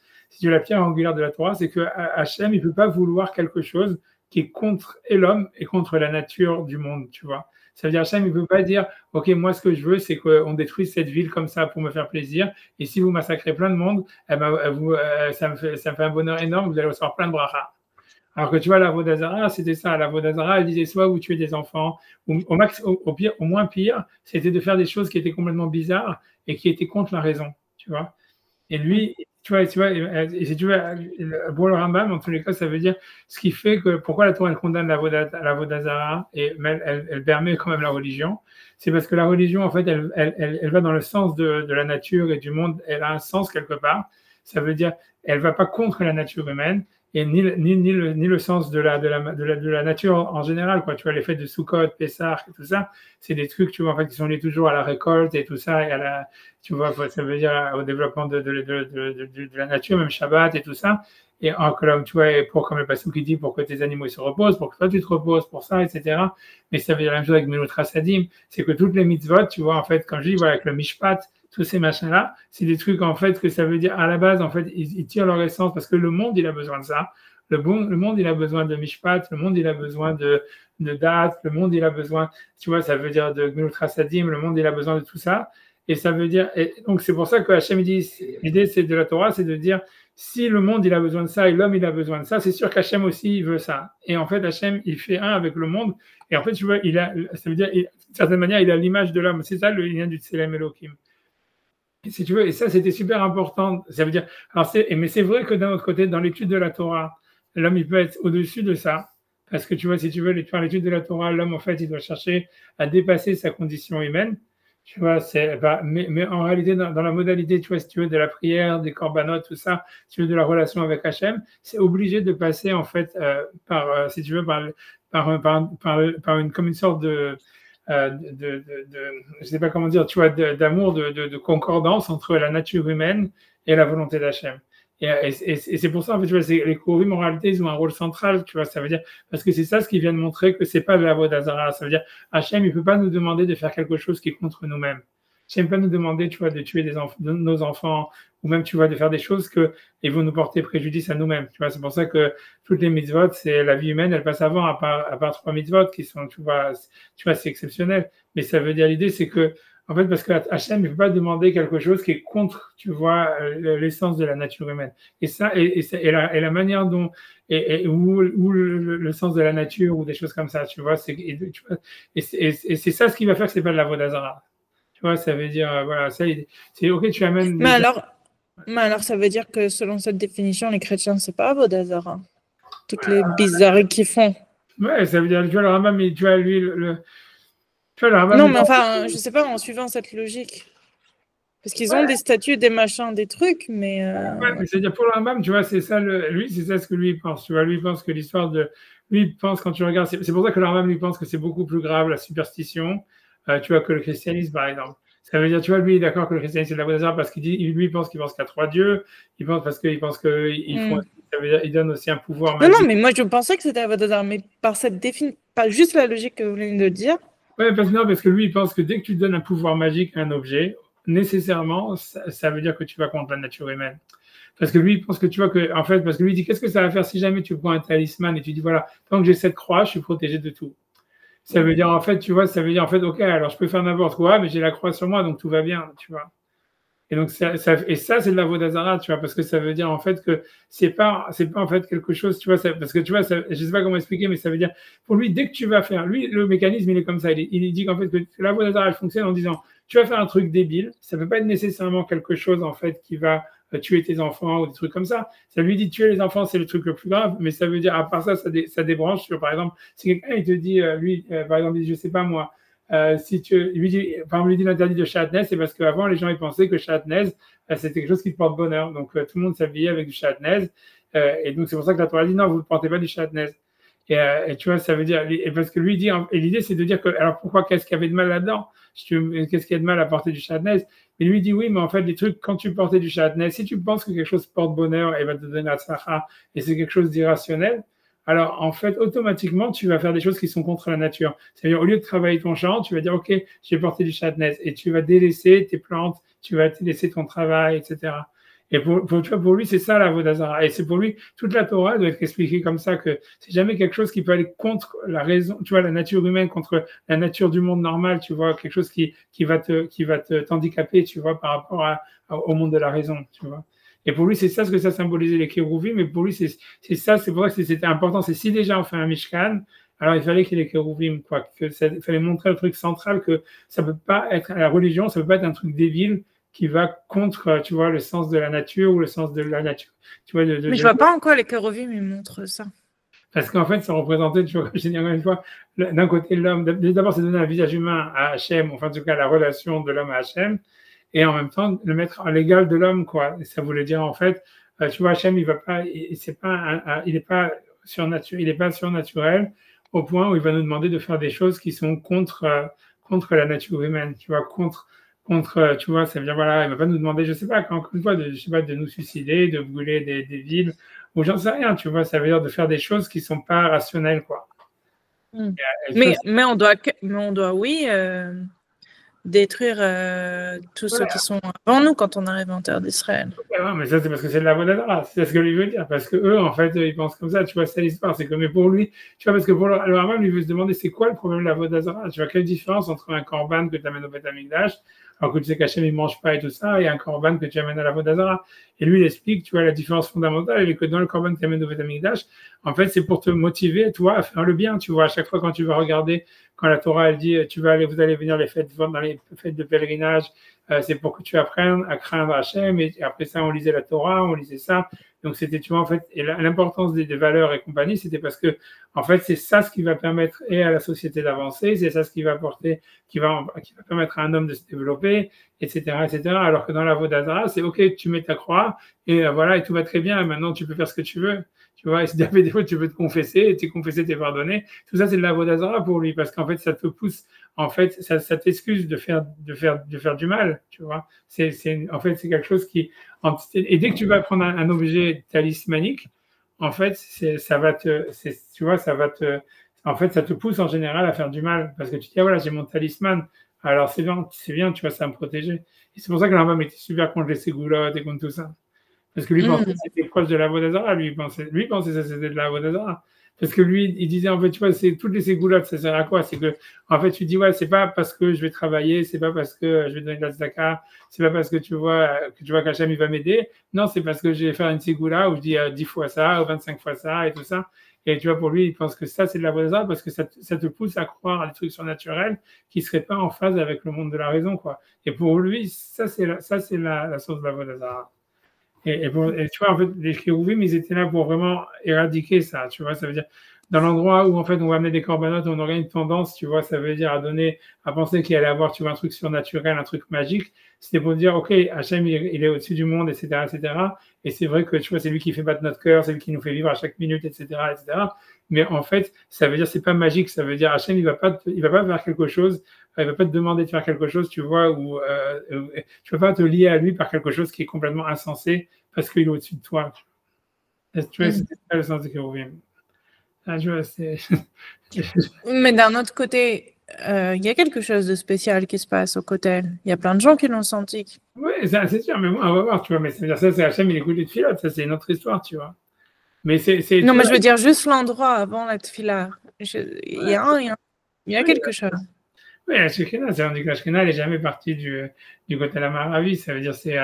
S1: pierre angulaire de la Torah, c'est que Hachem, il peut pas vouloir quelque chose qui est contre l'homme et contre la nature du monde, tu vois. Ça veut dire, Hachem, il ne peut pas dire, OK, moi, ce que je veux, c'est qu'on détruise cette ville comme ça pour me faire plaisir. Et si vous massacrez plein de monde, eh ben, ça me fait un bonheur énorme, vous allez recevoir plein de brachas. Alors que tu vois, la Vodazara, c'était ça. La Vodazara, elle disait soit vous tuez des enfants, ou au pire, au moins pire, c'était de faire des choses qui étaient complètement bizarres et qui étaient contre la raison, tu vois. Et lui, tu vois, et si tu veux, pour le Rambam, en tous les cas, ça veut dire ce qui fait que pourquoi la Torah elle condamne la Vodazara et elle permet quand même la religion, c'est parce que la religion, en fait, elle va dans le sens de la nature et du monde, elle a un sens quelque part. Ça veut dire, elle va pas contre la nature humaine et ni le sens de la nature en général, quoi. Tu vois, les fêtes de Sukkot, Pessah et tout ça, c'est des trucs, tu vois, en fait, qui sont liés toujours à la récolte et tout ça, et à la, tu vois, ça veut dire au développement de la nature, même Shabbat et tout ça. Et comme tu vois, pour comme le passage qui dit, pour que tes animaux se reposent, pour que toi tu te reposes, pour ça, etc. Mais ça veut dire la même chose avec Melut Sadim, c'est que toutes les mitzvot, tu vois, en fait, comme je dis, voilà, avec le Mishpat, tous ces machins-là, c'est des trucs, en fait, que ça veut dire, à la base, en fait, ils tirent leur essence parce que le monde, il a besoin de ça. Le monde, il a besoin de Mishpat, le monde, il a besoin de date, le monde, il a besoin, tu vois, ça veut dire de Melut Sadim, le monde, il a besoin de tout ça. Et ça veut dire, et donc c'est pour ça que Hachem dit, l'idée c'est de la Torah, c'est de dire, si le monde il a besoin de ça et l'homme il a besoin de ça, c'est sûr qu'Hachem aussi il veut ça. Et en fait, Hachem il fait un avec le monde. Et en fait, tu vois, ça veut dire, d'une certaine manière, il a l'image de l'homme. C'est ça le lien du Tselem Elohim. Et si tu veux, et ça c'était super important. Ça veut dire, mais c'est vrai que d'un autre côté, dans l'étude de la Torah, l'homme il peut être au-dessus de ça. Parce que tu vois, si tu veux, faire l'étude de la Torah, l'homme en fait, il doit chercher à dépasser sa condition humaine. Tu vois, mais en réalité, dans la modalité, tu vois, si tu veux, de la prière, des corbanotes, tout ça, si tu veux, de la relation avec Hachem, c'est obligé de passer, en fait, si tu veux, comme une sorte je sais pas comment dire, tu vois, d'amour, de concordance entre la nature humaine et la volonté d'Hachem. Et c'est pour ça, en fait, tu vois, les Kourim, en réalité, ils ont un rôle central, tu vois, ça veut dire, parce que c'est ça ce qui vient de montrer que c'est pas de la Vodazara. Ça veut dire, Hachem, il peut pas nous demander de faire quelque chose qui est contre nous-mêmes. Hachem peut pas nous demander, tu vois, de tuer nos enfants, ou même, tu vois, de faire des choses ils vont nous porter préjudice à nous-mêmes. Tu vois, c'est pour ça que toutes les mitzvot, c'est la vie humaine, elle passe avant, à part 3 mitzvot qui sont, tu vois, c'est exceptionnel. Mais ça veut dire, l'idée, c'est que, En fait, parce que Hachem ne peut pas demander quelque chose qui est contre, tu vois, l'essence de la nature humaine. Et ça, et la manière dont, ou le sens de la nature, ou des choses comme ça, tu vois, et c'est ça ce qui va faire que c'est pas de la Vodazara. Tu vois, ça veut dire, voilà, c'est ok, tu amènes.
S2: Mais alors, ça veut dire que selon cette définition, les chrétiens, c'est pas Vodazara. Toutes les bizarreries qu'ils font.
S1: Ouais, ça veut dire, tu vois, le Rambam, tu vois, lui, tu vois, le Rambam.
S2: Non, mais enfin, je sais pas, en suivant cette logique. Parce qu'ils ont des statuts, des machins, des trucs, mais.
S1: Ouais, mais c'est-à-dire pour le Rambam, tu vois, c'est ça, lui, c'est ça ce que lui pense. Tu vois, lui pense que l'histoire de. Lui pense, quand tu regardes, c'est pour ça que le Rambam lui pense que c'est beaucoup plus grave la superstition, tu vois, que le christianisme, par exemple. Ça veut dire, tu vois, lui, il est d'accord que le christianisme, c'est de la Vodazara parce qu'il dit, lui, il pense qu'il qu'il y a trois dieux. Il pense parce qu'il pense qu'ils font. Ça veut dire, il donne aussi un pouvoir magique.
S2: Non, mais moi, je pensais que c'était la Vodazara, mais par cette définition, pas juste la logique que vous venez de dire.
S1: Ouais, parce que lui, il pense que dès que tu donnes un pouvoir magique à un objet, nécessairement, ça veut dire que tu vas contre la nature humaine. Parce que lui, il pense que tu vois que, en fait, parce que lui, il dit, qu'est-ce que ça va faire si jamais tu prends un talisman et tu dis, voilà, tant que j'ai cette croix, je suis protégé de tout. Ça veut dire, en fait, tu vois, ça veut dire, en fait, ok, alors je peux faire n'importe quoi, mais j'ai la croix sur moi, donc tout va bien, tu vois. Et donc, ça c'est de la Vodazara, tu vois, parce que ça veut dire, en fait, que c'est pas, en fait, quelque chose, tu vois, parce que, tu vois, je sais pas comment expliquer, mais ça veut dire, pour lui, dès que tu vas faire, lui, le mécanisme, il est comme ça, il dit qu'en fait, que la Vodazara, elle fonctionne en disant, tu vas faire un truc débile, ça peut pas être nécessairement quelque chose, en fait, qui va tuer tes enfants ou des trucs comme ça. Ça lui dit tuer les enfants, c'est le truc le plus grave, mais ça veut dire, à part ça, ça débranche sur, par exemple, si quelqu'un, il te dit, par exemple, il dit, je sais pas moi, si tu lui dis, par exemple, lui dit l'interdit de châtenez, c'est parce qu'avant, les gens, ils pensaient que châtenez, c'était quelque chose qui te porte bonheur. Donc, tout le monde s'habillait avec du châtenez. Et donc, c'est pour ça que la Torah dit, non, vous ne portez pas du châtenez. Et tu vois, ça veut dire, et parce que lui dit, et l'idée, c'est de dire que, alors pourquoi, qu'est-ce qu'il y avait de mal là-dedans? Qu'est-ce qu'il y a de mal à porter du châtenez? Mais lui dit, oui, mais en fait, les trucs, quand tu portais du châtenez, si tu penses que quelque chose porte bonheur et va te donner la tzlacha, et c'est quelque chose d'irrationnel, alors en fait, automatiquement, tu vas faire des choses qui sont contre la nature. C'est-à-dire, au lieu de travailler ton champ, tu vas dire, OK, je vais porter du châtenez, et tu vas délaisser tes plantes, tu vas délaisser ton travail, etc. Et tu vois, pour lui, c'est ça la Vodazara. Et c'est pour lui, toute la Torah doit être expliquée comme ça, que c'est jamais quelque chose qui peut aller contre la raison, tu vois, la nature humaine, contre la nature du monde normal, tu vois, quelque chose qui va t'handicaper, tu vois, par rapport au monde de la raison, tu vois. Et pour lui, c'est ça ce que ça symbolisait les kérouvim, mais pour lui, c'est ça, c'est pour ça que c'était important. C'est si déjà on fait un Mishkan, alors il fallait qu'il y ait les kérouvim, quoi. Il fallait montrer le truc central, que ça peut pas être, la religion, ça peut pas être un truc débile qui va contre, tu vois, le sens de la nature ou le sens de la nature. Tu vois,
S2: mais je vois pas en quoi les kérouvim ils montrent ça.
S1: Parce qu'en fait, ça représentait, tu vois, je dis encore une fois, d'un côté l'homme, d'abord c'est donner un visage humain à Hachem, enfin en tout cas la relation de l'homme à Hachem, et en même temps le mettre à l'égal de l'homme, quoi. Et ça voulait dire en fait, tu vois, Hachem, il n'est pas surnaturel au point où il va nous demander de faire des choses qui sont contre la nature humaine, tu vois, tu vois, ça veut dire, voilà, il va pas nous demander, je sais pas, encore une fois, de nous suicider, de brûler des villes, ou j'en sais rien, tu vois, ça veut dire de faire des choses qui sont pas rationnelles, quoi.
S2: Mais on doit, oui, détruire tous ceux qui sont avant nous quand on arrive en terre d'Israël.
S1: Ouais, mais ça, c'est parce que c'est de la Vodazara, c'est ce que lui veut dire, parce que eux, en fait, ils pensent comme ça, tu vois, c'est l'histoire, c'est comme, mais pour lui, tu vois, parce que pour le Rambam, il veut se demander, c'est quoi le problème de la Vodazara? Tu vois, quelle différence entre un korban que tu amènes au Beth Amikdash, alors que tu sais qu'Hachem, il mange pas et tout ça, et un korban que tu amènes à la Vodazara. Et lui, il explique, tu vois, la différence fondamentale, elle est que dans le korban que tu amènes au Beth Amikdash, en fait, c'est pour te motiver, toi, à faire le bien, tu vois, à chaque fois quand tu vas regarder, quand la Torah, elle dit, vous allez venir dans les fêtes de pèlerinage, c'est pour que tu apprennes à craindre Hachem, et après ça, on lisait la Torah, on lisait ça. Donc, c'était, tu vois, en fait, et l'importance des valeurs et compagnie, c'était parce que, en fait, c'est ça ce qui va permettre et à la société d'avancer, c'est ça ce qui va apporter, qui va permettre à un homme de se développer, etc., etc. Alors que dans la Vodazara, c'est OK, tu mets ta croix, et voilà, et tout va très bien, maintenant, tu peux faire ce que tu veux. Tu vois, et si des fois, tu veux te confesser, et t'es confessé, t'es pardonné. Tout ça, c'est de la Vodazara pour lui, parce qu'en fait, ça te pousse, en fait, ça t'excuse de faire du mal, tu vois. En fait, c'est quelque chose qui, et dès que tu vas prendre un objet talismanique, en fait, en fait, ça te pousse en général à faire du mal, parce que tu te dis, ah, voilà, j'ai mon talisman, alors c'est bien, tu vois, ça va me protéger. Et c'est pour ça que l'Rambam était super contre les ségoulottes et contre tout ça. Parce que lui pensait que c'était proche de la Vodazara, lui pensait que ça c'était de la Vodazara. Parce que lui, il disait, en fait, tu vois, c'est toutes les ségoulottes, ça sert à quoi? C'est que, en fait, tu dis, ouais, c'est pas parce que je vais travailler, c'est pas parce que je vais donner de la tzedaka, c'est pas parce que tu vois qu'Hachem, il va m'aider. Non, c'est parce que je vais faire une ségoula où je dis 10 fois ça, ou 25 fois ça, et tout ça. Et tu vois, pour lui, il pense que ça, c'est de la vodazara parce que ça te pousse à croire à des trucs surnaturels qui seraient pas en phase avec le monde de la raison, quoi. Et pour lui, ça, c'est la source de la vodazara. Et tu vois, en fait, les Kérouvim, ils étaient là pour vraiment éradiquer ça, tu vois, ça veut dire, dans l'endroit où, en fait, on va amener des corbanotes, on aurait une tendance, tu vois, ça veut dire à penser qu'il allait avoir, tu vois, un truc surnaturel, un truc magique, c'était pour dire, OK, Hachem, il est au-dessus du monde, etc., etc., et c'est vrai que, tu vois, c'est lui qui fait battre notre cœur, c'est lui qui nous fait vivre à chaque minute, etc., etc., mais en fait, ça veut dire, c'est pas magique, ça veut dire, Hachem, il va pas faire quelque chose, il va pas te demander de faire quelque chose, tu vois, ou tu vas pas te lier à lui par quelque chose qui est complètement insensé, parce qu'il est au-dessus de toi. Tu vois, c'est ça le sens de Kérouvim. Ah, tu vois, c'est...
S2: Mais d'un autre côté, il y a quelque chose de spécial qui se passe au Kotel. Il y a plein de gens qui l'ont senti.
S1: Oui, c'est sûr, mais bon, on va voir, tu vois. Mais ça, c'est Hachem, il écoute les tfilotes, ça, c'est une autre histoire, tu vois. Mais
S2: Non, mais je veux dire juste l'endroit avant la tefila. Il y a quelque chose.
S1: Oui, la Shekhina, c'est on dit que la Shekhina, elle n'est jamais partie du Kotel Amaravi. Ça veut dire c'est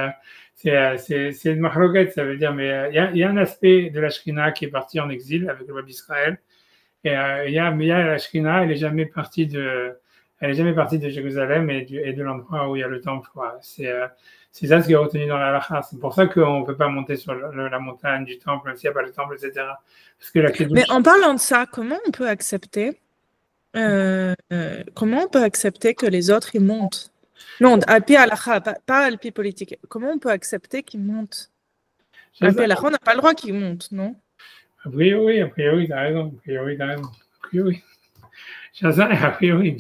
S1: une marloquette, ça veut dire, mais il y a un aspect de la Shekhina qui est parti en exil avec le peuple d'Israël. Et il y a la Shekhina, elle n'est jamais partie de Jérusalem et de l'endroit où il y a le temple. C'est ça ce qui est retenu dans la halakha. C'est pour ça qu'on ne peut pas monter sur la montagne du temple, même s'il n'y a pas le temple, etc. Parce que
S2: Mais en parlant de ça, comment on peut accepter que les autres, ils montent? Non, alpi halakha, pas alpi politique. Comment on peut accepter qu'ils montent? Alpi halakha, on n'a pas le droit qu'ils montent, non?
S1: A priori, t'as raison. A priori. A priori,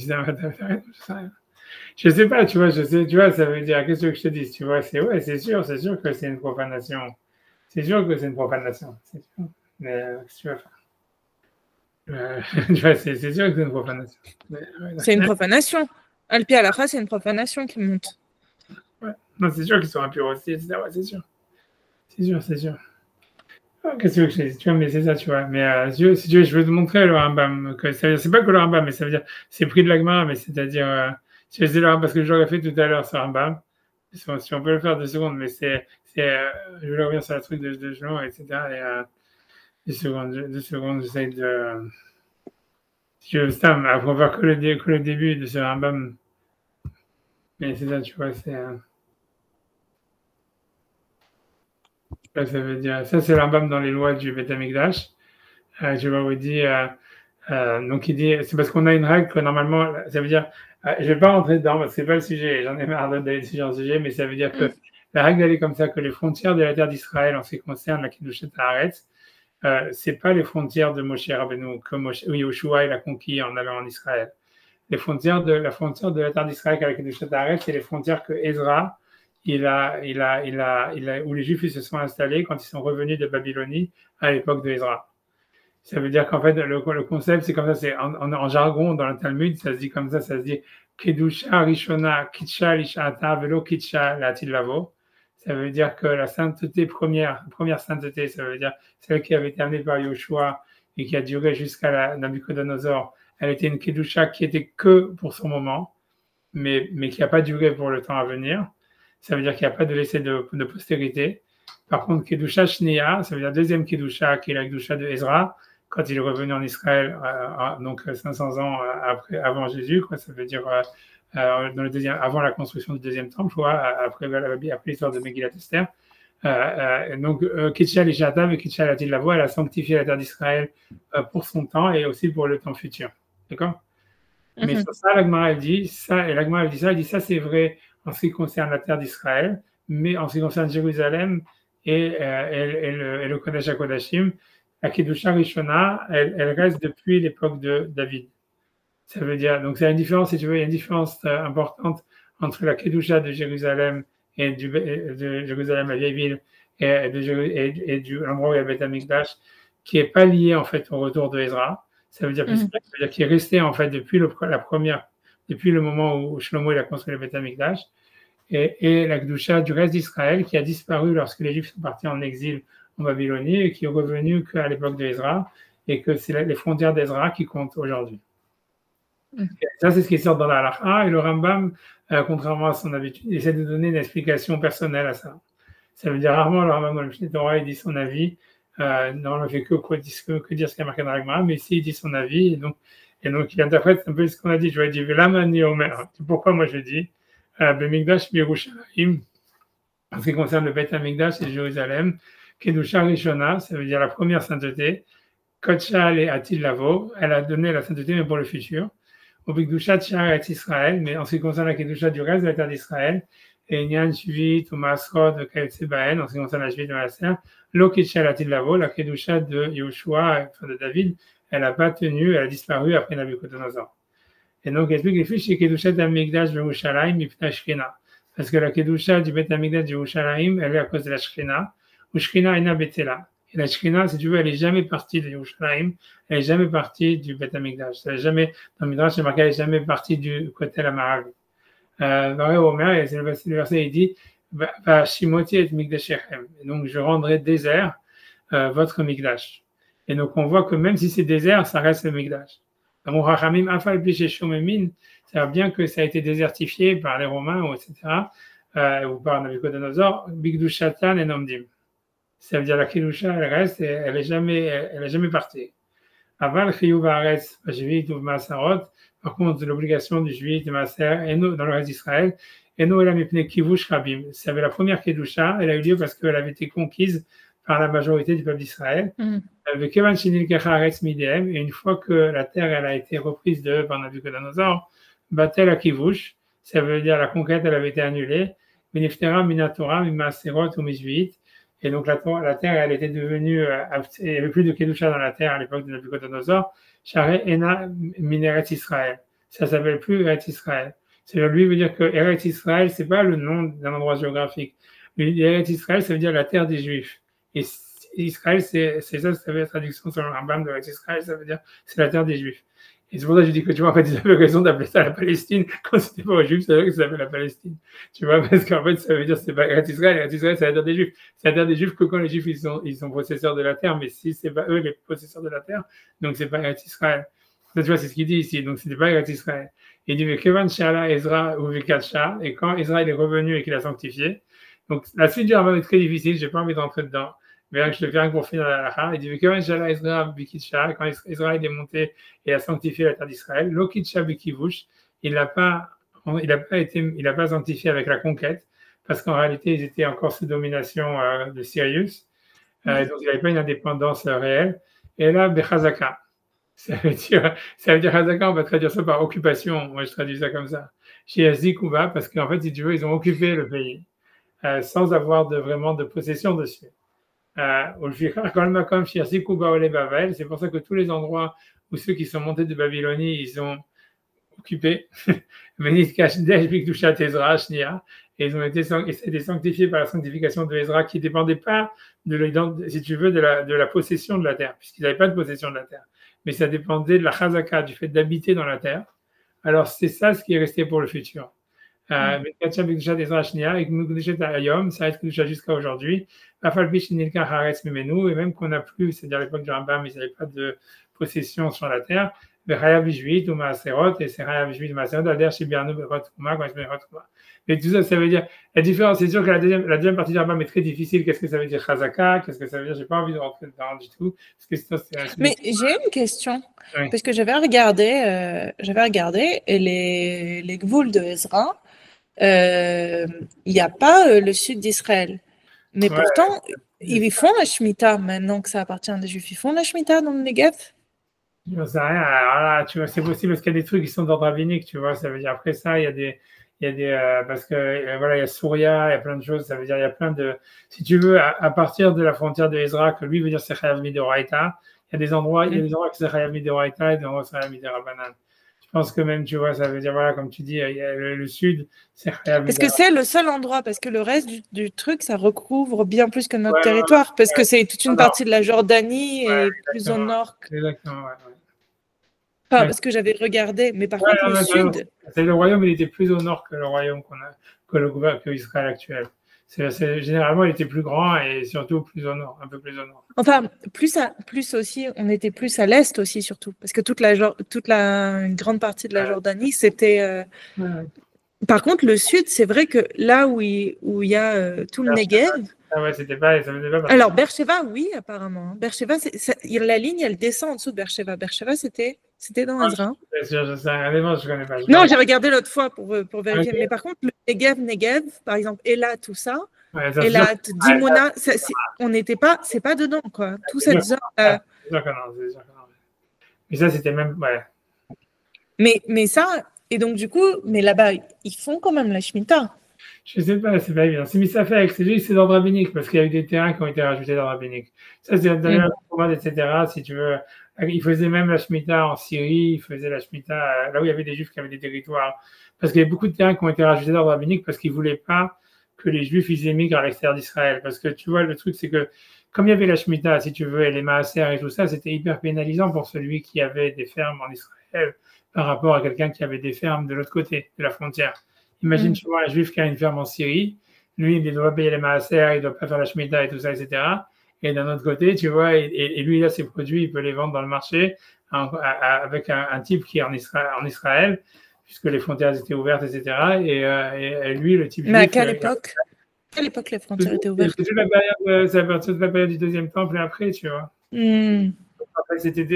S1: je sais pas, tu vois, tu vois, ça veut dire, qu'est-ce que je te dis, tu vois, c'est sûr que c'est une profanation. C'est sûr que c'est une profanation, c'est sûr. Mais qu'est-ce que tu vas faire? Tu vois, c'est sûr que c'est une profanation.
S2: C'est une profanation. Alpi halakha, c'est une profanation qui monte.
S1: Ouais. Non, c'est sûr qu'ils sont impurs aussi, etc. Ouais, c'est sûr. C'est sûr. Qu'est-ce que je te dis? Tu vois, mais c'est ça, tu vois. Mais si tu veux, je veux te montrer le Rambam. C'est pas que le Rambam, mais ça veut dire, c'est pris de l'Agma, mais c'est-à-dire, je sais le Rambam, parce que j'aurais fait tout à l'heure ce Rambam. Si on peut le faire 2 secondes, mais je vais revenir sur le truc de genoux, etc. Et 2 secondes, j'essaie de. Si tu veux, Stam, après, on va voir que le début de ce Rambam. Mais c'est ça, tu vois, ça veut dire, ça c'est le Rambam dans les lois du Beth Amikdash. Je vais vous dire, donc il dit, c'est parce qu'on a une règle que normalement, ça veut dire, je vais pas rentrer dedans parce que c'est pas le sujet, j'en ai marre d'aller dessus dans le sujet, mais ça veut dire que la règle elle est comme ça, que les frontières de la terre d'Israël en ce qui concerne la Kiddushat Haaretz, c'est pas les frontières de Moshe Rabbeinu que Yoshua il a conquis en allant en Israël. La frontière de la terre d'Israël avec la Kiddushat Haaretz, c'est les frontières que Ezra où les Juifs se sont installés quand ils sont revenus de Babylonie à l'époque de Ezra. Ça veut dire qu'en fait, le concept, c'est comme ça, c'est en jargon, dans le Talmud, ça se dit comme ça se dit Kedusha Rishona Kitcha Lishata Velo Kitcha Latil Lavo. Ça veut dire que la sainteté première sainteté, ça veut dire celle qui avait été amenée par Yoshua et qui a duré jusqu'à la Nabucodonosor, elle était une Kedusha qui était que pour son moment, mais qui n'a pas duré pour le temps à venir. Ça veut dire qu'il n'y a pas de laisser de postérité. Par contre, Kedusha Shneya, ça veut dire deuxième Kedusha, qui est la Kedusha de Ezra, quand il est revenu en Israël, donc 500 ans avant Jésus, quoi, ça veut dire avant la construction du deuxième temple, quoi, après l'histoire de Megillat Esther. Donc, Kitcha Lishatav et Kitcha Latil Lavo, elle a sanctifié la terre d'Israël pour son temps et aussi pour le temps futur. D'accord? Mais sur ça, l'Agmara, elle dit ça, et l'Agmara, elle dit ça, c'est vrai en ce qui concerne la terre d'Israël, mais en ce qui concerne Jérusalem et le Kodesh HaKodashim, la Kedusha Rishona, elle reste depuis l'époque de David. Ça veut dire, donc c'est une différence, si tu veux, il y a une différence importante entre la Kedusha de Jérusalem et de Jérusalem, la vieille ville, et de l'endroit où il y a Beth Amikdash, qui n'est pas lié en fait au retour de Ezra. Ça veut dire qu'il est resté en fait depuis le moment où Shlomo il a construit le Beth Amikdash, et la Kedusha du reste d'Israël qui a disparu lorsque les Juifs sont partis en exil en Babylonie et qui est revenu qu'à l'époque de Ezra. et que c'est les frontières d'Ezra qui comptent aujourd'hui. Ça, c'est ce qui sort dans la halakha, et le Rambam, contrairement à son habitude, il essaie de donner une explication personnelle à ça. Ça veut dire rarement le Rambam dans le Mishneh Torah, il dit son avis, non, il fait que dire ce qui est marqué dans la Gemara, mais ici, il dit son avis, et donc il interprète un peu ce qu'on a dit. Je lui ai dit, Velamani Omer, pourquoi moi je dis, Bemikdash Yerushalayim, en ce qui concerne le Beit HaMikdash et Jérusalem, Kedusha Rishona, ça veut dire la première sainteté, Kodsha le Atil Lavo, elle a donné la sainteté, mais pour le futur. Au Bikdusha Tshar et Israël, mais en ce qui concerne la Kedusha du reste de la terre d'Israël, et Nyan Shvit ou Masrod, Kayotse Baen, en ce qui concerne la Shvit de Maaser, Lo Kedusha Atil Lavo, la Kedusha de Yoshua, enfin de David, elle n'a pas tenu, elle a disparu après Nabucodonosor. Et donc, il explique les fiches chez Kedusha d'Amigdash de Yerushalayim, Mipna Shkina. Parce que la Kedusha du Beit HaMikdash de Yerushalayim, elle est à cause de la Shkina, ou Shkina Ena Betela. Et la Shkina, si tu veux, elle n'est jamais partie de Yerushalayim, elle n'est jamais partie du Beit HaMikdash. Elle n'est jamais, dans le Midrash, c'est marqué, elle n'est jamais partie du côté de la Maravi. Omer, c'est le verset, il dit, Va Shimoti et Mikdashechem. Et donc, je rendrai désert votre Mikdash. Et donc, on voit que même si c'est désert, ça reste le Mikdash. Donc, Rachamim, Afal Pliché Shomemin, ça veut bien que ça a été désertifié par les Romains, etc., ou par Nabucodonosor, Bigdushatan et Nomdim. Ça veut dire la Kedusha, elle reste et elle n'est jamais partie. Aval Chiyuv Haaretz, Jvit ou Masarot, par contre, l'obligation du Jvit, de Maser, et nous, dans le reste d'Israël, et nous, elle a mis Kivush Rabim. Ça avait la première Kedusha, elle a eu lieu parce qu'elle avait été conquise par la majorité du peuple d'Israël. Et une fois que la terre elle a été reprise de par Nabucodonosor, Batel à Kivush, ça veut dire la conquête elle avait été annulée, Miniftera Minatora, Mimaserot ou Mishvit, et donc la terre elle était devenue, il n'y avait plus de Kedusha dans la terre à l'époque de Nabucodonosor, Share Ena Mineret Israël, ça s'appelle plus Eretz Israël. Lui veut dire que Eretz Israël, c'est pas le nom d'un endroit géographique. Eretz Israël, ça veut dire la terre des Juifs. Et Israël, c'est ça veut la traduction sur le Rambam de Eretz Israël, ça veut dire c'est la terre des Juifs. Et c'est pour ça que je dis que tu vois, en fait, ils avaient raison d'appeler ça la Palestine quand c'était pas aux Juifs, c'est vrai que ça s'appelle la Palestine. Tu vois, parce qu'en fait, ça veut dire c'est pas Eretz Israël, c'est la terre des Juifs. C'est la terre des Juifs que quand les Juifs ils sont possesseurs de la terre, mais si c'est pas eux les possesseurs de la terre, donc c'est pas Eretz Israël. Ça, tu vois, c'est ce qu'il dit ici, donc c'était pas Eretz Israël. Il dit, mais Kevan Shala Ezra ou Vikatcha, et quand Ezra il est revenu et qu'il a sanctifié, donc la suite du Rambam est très difficile, j'ai pas envie d'entrer dedans, mais je le fais rien pour finir la halakha. Il dit, mais Kevan Shala Ezra Vikitcha, quand Ezra il est monté et a sanctifié la terre d'Israël, Lokitcha Bikivush, il n'a pas sanctifié avec la conquête, parce qu'en réalité, ils étaient encore sous domination de Sirius, donc il n'avait pas une indépendance réelle, et là, Bechazaka. Ça veut dire Hazaka, on va traduire ça par occupation. Moi, je traduis ça comme ça. Chez Azikouba, parce qu'en fait, si tu veux, ils ont occupé le pays sans avoir vraiment de possession dessus. C'est pour ça que tous les endroits où ceux qui sont montés de Babylonie, ils ont occupé. Et ils ont été sanctifiés par la sanctification de Ezra qui ne dépendait pas, si tu veux, de la possession de la terre, puisqu'ils n'avaient pas de possession de la terre. Mais ça dépendait de la chazaka, du fait d'habiter dans la terre. Alors, c'est ça ce qui est resté pour le futur. Ça reste jusqu'à aujourd'hui. Et même qu'on n'a plus, c'est-à-dire à l'époque du Rambam, ils n'avaient pas de possession sur la terre. Et c'est mais tout ça, ça veut dire, la différence, c'est sûr que la deuxième partie du Rambam est très difficile. Qu'est-ce que ça veut dire chazaka? Qu'est-ce que ça veut dire? J'ai pas envie de rentrer dedans du tout. Parce que
S2: mais j'ai une question. Oui. Parce que j'avais regardé les Gvouls de Ezra. Il n'y a pas le sud d'Israël. Mais pourtant, ils font la Shemitah maintenant que ça appartient des Juifs. Ils font la Shemitah dans le Negev?
S1: Je ne sais rien. Alors là, tu vois, c'est possible parce qu'il y a des trucs qui sont d'ordre rabbinique, tu vois. Ça veut dire après ça, il y a des parce que voilà, il y a Souria, il y a plein de choses. Ça veut dire il y a plein de, si tu veux, à partir de la frontière de Ezra, que lui veut dire c'est Chayav Midoraita. Il y a des endroits qui c'est Chayav Midoraita et des endroits c'est Chayav Midorabanan. Je pense que même, tu vois, ça veut dire voilà, comme tu dis, il y a le sud, c'est Chayav Midoraita.
S2: Parce que c'est le seul endroit, parce que le reste du truc, ça recouvre bien plus que notre territoire, parce que c'est toute une partie de la Jordanie et plus au nord.
S1: Exactement,
S2: Enfin, parce que j'avais regardé, mais par contre, le sud.
S1: C'est le royaume, il était plus au nord que le royaume que Israël actuel. Généralement, il était plus grand et surtout plus au nord, un peu plus au nord.
S2: Enfin, plus aussi, on était plus à l'est aussi, surtout. Parce que une grande partie de la Jordanie, c'était.
S1: Ouais.
S2: Par contre, le sud, c'est vrai que là où il y a tout le Negev.
S1: Ah ouais, ça venait pas.
S2: Alors, Beersheba, oui, apparemment. Beersheba, la ligne, elle descend en dessous de Beersheba. Beersheba, c'était dans Ezra.
S1: Je sais rien, je connais pas.
S2: Non, j'ai regardé l'autre fois pour vérifier.
S1: Okay.
S2: Mais par contre, le Negev, par exemple, Elat, tout ça,
S1: Ouais,
S2: Elat, Dimona, on n'était pas, c'est pas dedans, quoi. Toute cette zone.
S1: C'est sûr que non. Mais ça, c'était même. Ouais.
S2: Mais ça, et donc du coup, mais là-bas, ils font quand même la Shemitah.
S1: Je sais pas, c'est pas évident. C'est mis ça fait avec c'est d'ordre rabbinique, parce qu'il y a eu des terrains qui ont été rajoutés d'ordre rabbinique. Ça, c'est d'ailleurs etc. Si tu veux. Ils faisaient même la Shemitah en Syrie, ils faisaient la Shemitah là où il y avait des Juifs qui avaient des territoires. Parce qu'il y a beaucoup de terrains qui ont été rajoutés d'ordre rabbinique parce qu'ils voulaient pas que les Juifs ils émigrent à l'extérieur d'Israël. Parce que tu vois, le truc, c'est que comme il y avait la Shemitah, si tu veux, et les Maaser et tout ça, c'était hyper pénalisant pour celui qui avait des fermes en Israël par rapport à quelqu'un qui avait des fermes de l'autre côté de la frontière. Imagine, tu vois, un Juif qui a une ferme en Syrie, lui, il doit payer les Maaser, il doit pas faire la Shemitah et tout ça, etc. Et d'un autre côté, tu vois, et lui, il a ses produits, il peut les vendre dans le marché avec un type qui est en Israël, puisque les frontières étaient ouvertes, etc. Et lui, le type.
S2: Mais à quelle époque les frontières étaient ouvertes?
S1: C'est à partir de la période du deuxième temple et après, tu vois.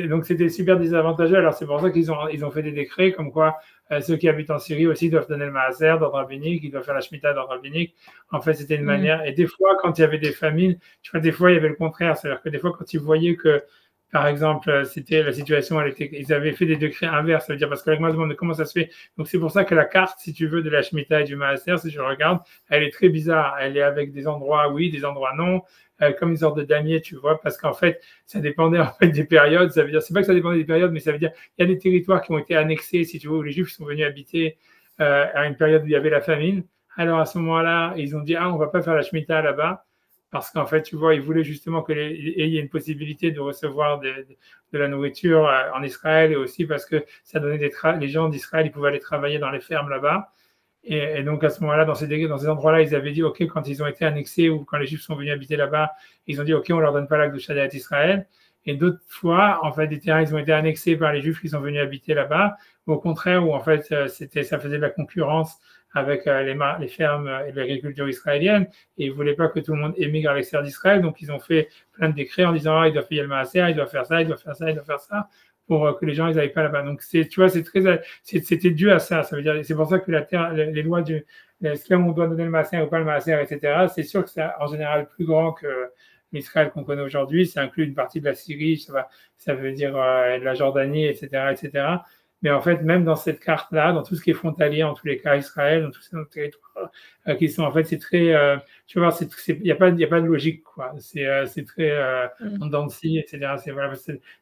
S1: Donc c'était super désavantageux. Alors c'est pour ça qu'ils ont fait des décrets comme quoi ceux qui habitent en Syrie aussi doivent donner le maaser d'ordre rabbinique, ils doivent faire la shemitah d'ordre rabbinique. En fait, c'était une manière. Et des fois, quand il y avait des famines, tu vois, des fois il y avait le contraire. C'est-à-dire que des fois, quand ils voyaient que, par exemple, c'était la situation, ils avaient fait des décrets inverses. Ça veut dire parce que moi, je me demande comment ça se fait. Donc c'est pour ça que la carte, si tu veux, de la shemitah et du maaser, si je regarde, elle est très bizarre. Elle est avec des endroits oui, des endroits non. Comme une sorte de damier, tu vois, parce qu'en fait, ça dépendait en fait des périodes. Ça veut dire, c'est pas que ça dépendait des périodes, mais ça veut dire, il y a des territoires qui ont été annexés, si tu veux, où les Juifs sont venus habiter à une période où il y avait la famine. Alors à ce moment-là, ils ont dit, on va pas faire la Shemitah là-bas, parce qu'en fait, tu vois, ils voulaient justement qu'il y ait une possibilité de recevoir de la nourriture en Israël, et aussi parce que ça donnait les gens d'Israël, ils pouvaient aller travailler dans les fermes là-bas. Et donc, à ce moment-là, dans ces endroits-là, ils avaient dit, OK, quand ils ont été annexés ou quand les Juifs sont venus habiter là-bas, ils ont dit, OK, on leur donne pas la Gdusha d'Eretz Israël. Et d'autres fois, en fait, des terrains, ils ont été annexés par les Juifs qui sont venus habiter là-bas. Ou au contraire, où en fait, ça faisait de la concurrence avec les fermes et l'agriculture israélienne. Et ils voulaient pas que tout le monde émigre à l'extérieur d'Israël. Donc, ils ont fait plein de décrets en disant, ils doivent payer le maaser, ils doivent faire ça, ils doivent faire ça, ils doivent faire ça, pour que les gens ils n'aillent pas là-bas. Donc tu vois, c'était dû à ça. Ça veut dire, c'est pour ça que les lois est-ce qu'on doit donner le maaser ou pas le maaser, etc. C'est sûr que c'est en général plus grand que l'Israël qu'on connaît aujourd'hui. Ça inclut une partie de la Syrie, ça veut dire de la Jordanie, etc., etc. Mais en fait, même dans cette carte-là, dans tout ce qui est frontalier, en tous les cas, Israël, dans tous ces territoires qui sont, en fait, c'est très, tu vois, il n'y a pas de logique, quoi. C'est très en dents de scie, etc.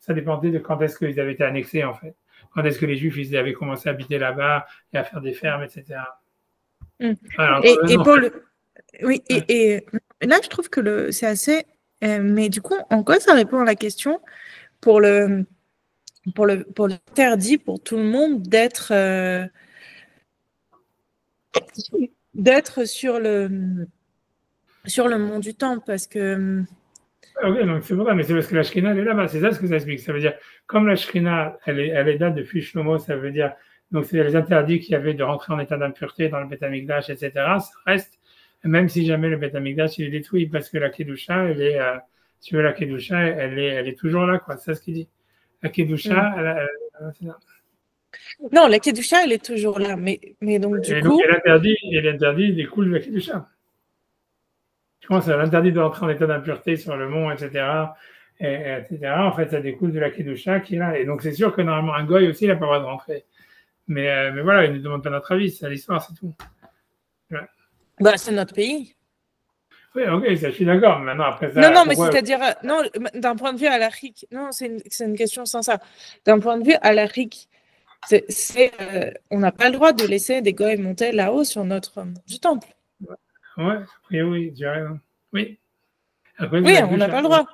S1: Ça dépendait de quand est-ce qu'ils avaient été annexés, en fait. Quand est-ce que les Juifs, ils avaient commencé à habiter là-bas et à faire des fermes, etc.
S2: Alors, et là, je trouve que c'est assez. Mais du coup, en quoi ça répond à la question pour l'interdit pour tout le monde d'être sur le mont du Temple, parce que
S1: ok, donc c'est pour ça, mais c'est parce que la Shrina, elle est là-bas. C'est ça ce que ça explique. Ça veut dire, comme la Shrina, elle est là depuis Shlomo, ça veut dire, donc c'est les interdits qu'il y avait de rentrer en état d'impureté dans le Beth Amikdash, etc. Ça reste, même si jamais le Beth Amikdash il est détruit, parce que la Kedusha, si tu veux, la Kedusha, elle est toujours là, quoi. C'est ça ce qu'il dit. La Kedusha, c'est ça.
S2: Non, la Kedusha, elle est toujours là, mais donc du coup.
S1: Et l'interdit découle de la Kedusha. Je pense à l'interdit de rentrer en état d'impureté sur le mont, etc. En fait, ça découle de la Kedusha qui est là. Et donc, c'est sûr que normalement, un goy aussi, il n'a pas le droit de rentrer. Mais voilà, il ne demande pas notre avis, c'est l'histoire, c'est tout.
S2: Ouais. Bah, c'est notre pays.
S1: Oui, ok, ça, je suis d'accord. Maintenant, après ça.
S2: Non, mais c'est-à-dire, non, d'un point de vue halachique, non, c'est une question sans ça. D'un point de vue halachique, on n'a pas le droit de laisser des goy monter là-haut sur notre du temple.
S1: Ouais, oui, tu as raison. Oui.
S2: Oui, on n'a pas le droit.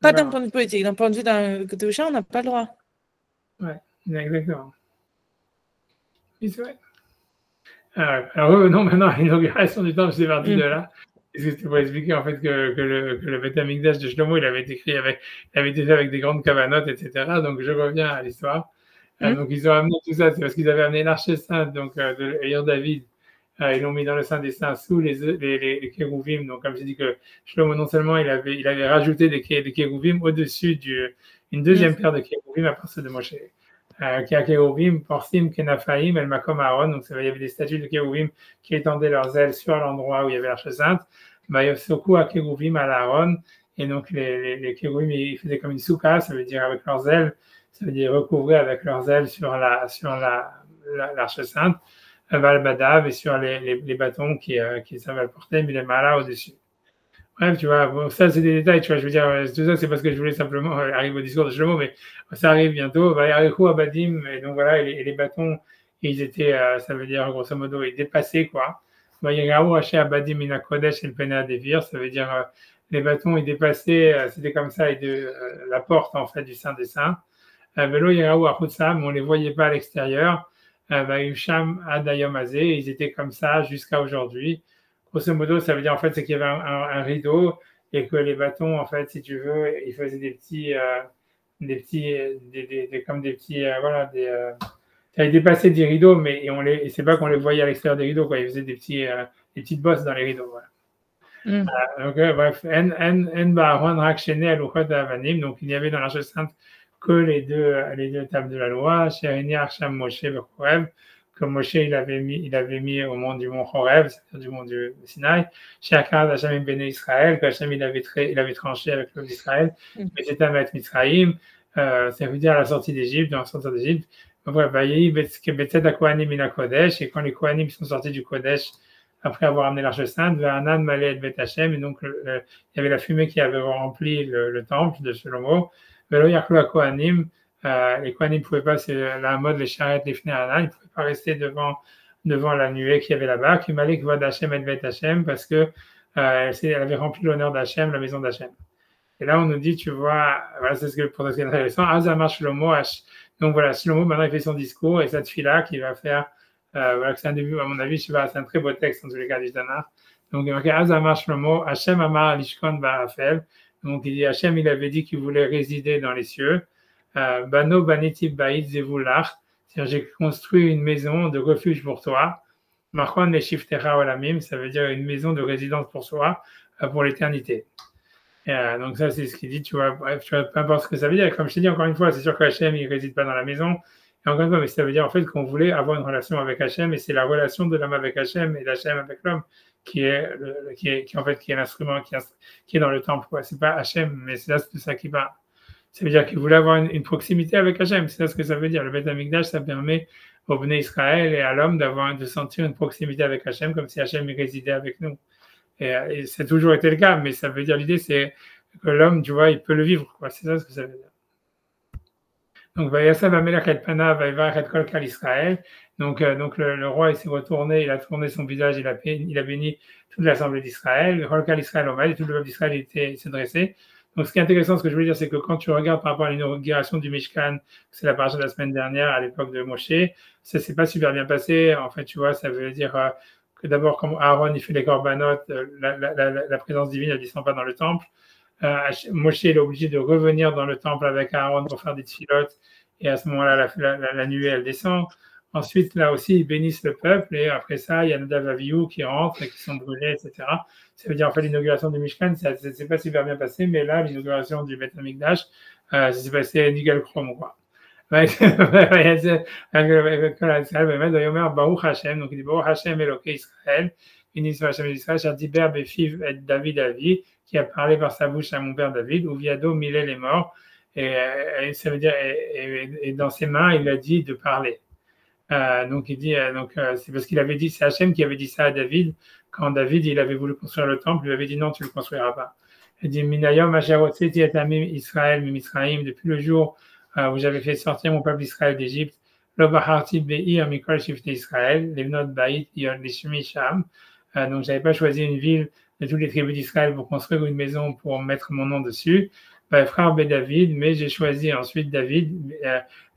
S2: Pas d'un point de vue politique, d'un point de vue d'un Kedusha, on n'a pas le droit.
S1: Ouais, exactement. Oui, c'est vrai. Alors revenons maintenant à l'inauguration du temple, c'est parti de là. C'est pour expliquer en fait que le Beth Amikdash de Shlomo, il avait été fait avec des grandes cavanotes, etc. Donc je reviens à l'histoire. Donc ils ont amené tout ça, c'est parce qu'ils avaient amené l'Arche sainte donc de Eir David. Ils l'ont mis dans le Saint des Saints sous les kérouvim. Donc comme j'ai dit que Shlomo, non seulement il avait rajouté des kérouvim au-dessus une deuxième paire de kérouvim à partir de Moshe. Qui a kérouvim, porsim, kenafaim, el makom Aaron. Donc il y avait des statues de kérouvim qui étendaient leurs ailes sur l'endroit où il y avait l'Arche sainte. Yosoku a kérouvim à Aaron. Et donc les kérouvim, ils faisaient comme une souka, ça veut dire avec leurs ailes, ça veut dire recouvrir avec leurs ailes sur l'Arche sainte. Valbadav et sur les bâtons qui savent le porter, mais les malas au-dessus. Bref, tu vois, bon, ça c'est des détails, tu vois, je veux dire, tout ça c'est parce que je voulais simplement arriver au discours de Shlomo, mais ça arrive bientôt. Vayarechu Abadim, et donc voilà, et les bâtons, ils étaient, ça veut dire grosso modo, ils dépassaient quoi. Vayarahu Haché Abadim Mina Kodesh El Pena Devir, ça veut dire les bâtons ils dépassaient, c'était comme ça, la porte en fait du Saint des Saints. Velo Yarahu Achutzam, on les voyait pas à l'extérieur. Vayusham Adayom Azé, ils étaient comme ça jusqu'à aujourd'hui. Grosso modo, ça veut dire en fait c'est qu'il y avait un rideau et que les bâtons, en fait, si tu veux, ils faisaient voilà, ça avait dépassé des rideaux, mais et c'est pas qu'on les voyait à l'extérieur des rideaux, quoi. Ils faisaient des petites bosses dans les rideaux, voilà. Donc, bref, donc il y avait dans l'Arche sainte que les deux tables de la loi, Sherini Arsham Moshe Bechorev, que Moshe il avait mis au mont du mont Chorev, c'est-à-dire du mont du Sinaï, chez Akad Hashem Béné Israël, que Hashem il avait tranché avec le peuple d'Israël, mais c'était un Beth Mitzrayim, ça veut dire à la sortie d'Égypte, dans la sortie d'Égypte. Voilà, et quand les Kohanim sont sortis du Kodesh, après avoir amené l'Arche sainte, Va'anan Malé et Bet Hashem, et donc il y avait la fumée qui avait rempli le temple de Shlomo. Velo Yaklu Kohanim, les Kohanim ne pouvaient pas, c'est la mode, les charrettes, les fnei, ils ne pouvaient pas rester devant la nuée qu'il y avait là-bas, qui Malek Vod Hashem et Bet Hashem, parce que elle avait rempli l'honneur d'Hachem, la maison d'Hachem. Et là, on nous dit, tu vois, voilà, c'est ce que pour ce qui est intéressant, Azamar Shlomo, donc voilà, Shlomo, maintenant il fait son discours, et cette fille-là qui va faire, voilà, c'est un début, à mon avis, c'est un très beau texte, en tous les cas, du Danar. Donc, il y a marqué Azamar Shlomo, Hachem Amar Lishkon Ba'afel. Donc, il dit, Hachem, il avait dit qu'il voulait résider dans les cieux. Bano Baniti Baïd Zevulach, c'est-à-dire, j'ai construit une maison de refuge pour toi. Machon Leshiftera Olamim, ça veut dire une maison de résidence pour soi, pour l'éternité. Donc ça, c'est ce qu'il dit, tu vois, bref, tu vois, peu importe ce que ça veut dire. Comme je t'ai dit encore une fois, c'est sûr qu'Hachem, il ne réside pas dans la maison. Et encore une fois, mais ça veut dire en fait qu'on voulait avoir une relation avec Hachem, et c'est la relation de l'homme avec Hachem et d'Hachem avec l'homme qui est l'instrument qui est dans le temple. C'est pas Hachem, mais c'est là c'est ça qui parle. Ça veut dire qu'il voulait avoir une proximité avec Hachem. C'est ça ce que ça veut dire. Le Beth Amikdash, ça permet au Bnei Israël et à l'homme de sentir une proximité avec Hachem, comme si Hachem résidait avec nous. Et ça a toujours été le cas, mais ça veut dire, l'idée, c'est que l'homme, tu vois, il peut le vivre, quoi. C'est ça ce que ça veut dire. Donc, donc le roi, il s'est retourné, il a tourné son visage, il a béni toute l'assemblée d'Israël. Le Kol Israël Omed, et tout le peuple d'Israël s'est dressé. Donc, ce qui est intéressant, ce que je voulais dire, c'est que quand tu regardes par rapport à l'inauguration du Mishkan, c'est la paracha de la semaine dernière, à l'époque de Moshe, ça s'est pas super bien passé. En fait, tu vois, ça veut dire que d'abord, comme Aaron il fait les korbanot, la présence divine ne descend pas dans le temple. Moshe il est obligé de revenir dans le temple avec Aaron pour faire des tfilotes, et à ce moment-là, la nuée elle descend. Ensuite, là aussi, ils bénissent le peuple, et après ça, il y a Nadav et Avihu qui rentrent et qui sont brûlés, etc. Ça veut dire, en fait, l'inauguration du Mishkan, ça ne s'est pas super bien passé, mais là, l'inauguration du Beth Amikdash, ça s'est passé nickel chrome, quoi. Donc il dit Baruch Hashem Eloké Israël, béni soit Hashem d'Israël, Shadiber Befiv et David Avi, qui a parlé par sa bouche à mon père David, ou Viado Milé les morts, et ça veut dire, et dans ses mains il a dit de parler. Donc il dit, c'est parce qu'il avait dit, c'est Hashem qui avait dit ça à David, quand David il avait voulu construire le temple, il lui avait dit non, tu ne le construiras pas. Il dit Minayom Asherotzeti et Amim Israël Mimisraïm, depuis le jour où j'avais fait sortir mon peuple d'Israël d'Égypte, lo baharti be'ir mikol shifte Israël, levnot ba'it lishmi sham. Donc j'avais pas choisi une ville de toutes les tribus d'Israël pour construire une maison pour mettre mon nom dessus. Frère David, mais j'ai choisi ensuite David,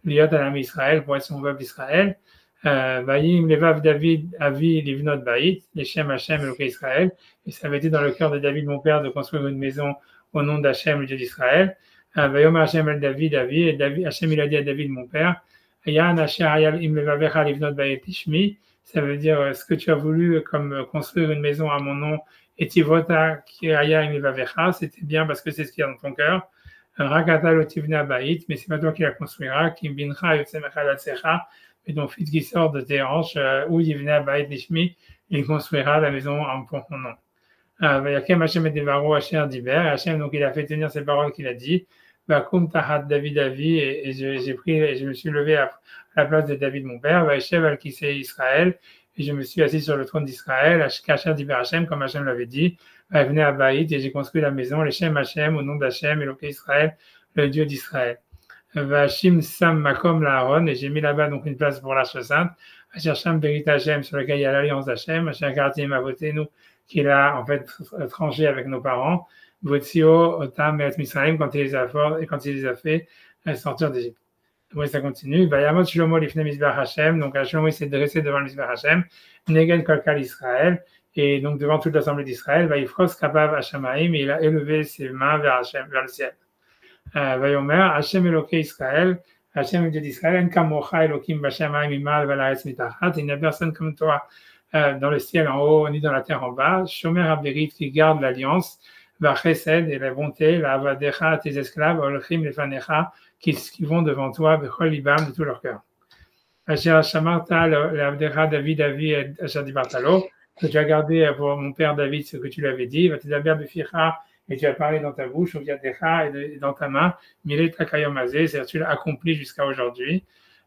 S1: liot alam Israël, pour être son peuple d'Israël. Vayim levav David avi livnot ba'it, leshem Hashem Elokei Israël. Et ça avait été dans le cœur de David, mon père, de construire une maison au nom d'Hachem, le Dieu d'Israël. Vayom Hashem el David avi, et David, Hashem il a dit à David, mon père, Yan Asher Hayal im levavecha livnot ba'it ishmi. Ça veut dire ce que tu as voulu comme construire une maison à mon nom, et tivota ki haya im levavecha, c'était bien parce que c'est ce qu'il y a dans ton cœur. Rakata lo tivna ba'it, mais c'est pas toi qui la construira. Kim bincha yotzemecha latsecha. Et ton fils qui sort de tes hanches, où il venait à Baït Lishmi, il construira la maison en ton nom. Vayakem Hashem et Devaro Hashem Diber, Hashem, donc il a fait tenir ces paroles qu'il a dit. Vakum Tahat David Avi, et je me suis levé à la place de David mon père. Vaishev al Kisei Israël, et je me suis assis sur le trône d'Israël. Hashem Diber Hashem, comme Hashem l'avait dit. Venez à Baït, et j'ai construit la maison, les Shem Hashem, au nom d'Hashem, Elokei Israël, le Dieu d'Israël. Vashim Sam Makom Laaron, et j'ai mis là-bas donc une place pour l'Arche Sainte. Ashersham Berit Hashem, sur lequel il y a l'alliance d'Hachem. Asher Kartim Avotenu, qu'il a en fait tranché avec nos parents. Votzio Otam et Misraim, quand il les a fait sortir d'Égypte. Oui, ça continue. Vayamot Shlomo Lifne Mizbeach Hashem, donc Shlomo s'est dressé devant le Mizbeach Hashem. Neged Kolkal Israël, et donc devant toute l'assemblée d'Israël. Vayifros Kabav Hashamaim, et il a élevé ses mains vers Hashem, vers le ciel. Vayomer, Hashem Elokei Israël, Hashem le Dieu d'Israël, En Kamocha Elokim Bashamayim Imal Valaretz Mitachat, il n'y a personne comme toi dans le ciel en haut ni dans la terre en bas. Shomer Aberit, qui garde l'alliance, Vachesed et la bonté, la Avadecha, tes esclaves, Olchim Lefanecha, qui vont devant toi, Bechol Libam, de tout leur cœur. Asher Shamarta, l'Avdecha David Avi et Asher Dibartalo, que tu as gardé pour mon père David ce que tu lui avais dit, Vatidaber Beficha, et tu as parlé dans ta bouche, au Yadecha, et dans ta main, Milet Takayom Azeh, c'est-à-dire tu l'as accompli jusqu'à aujourd'hui.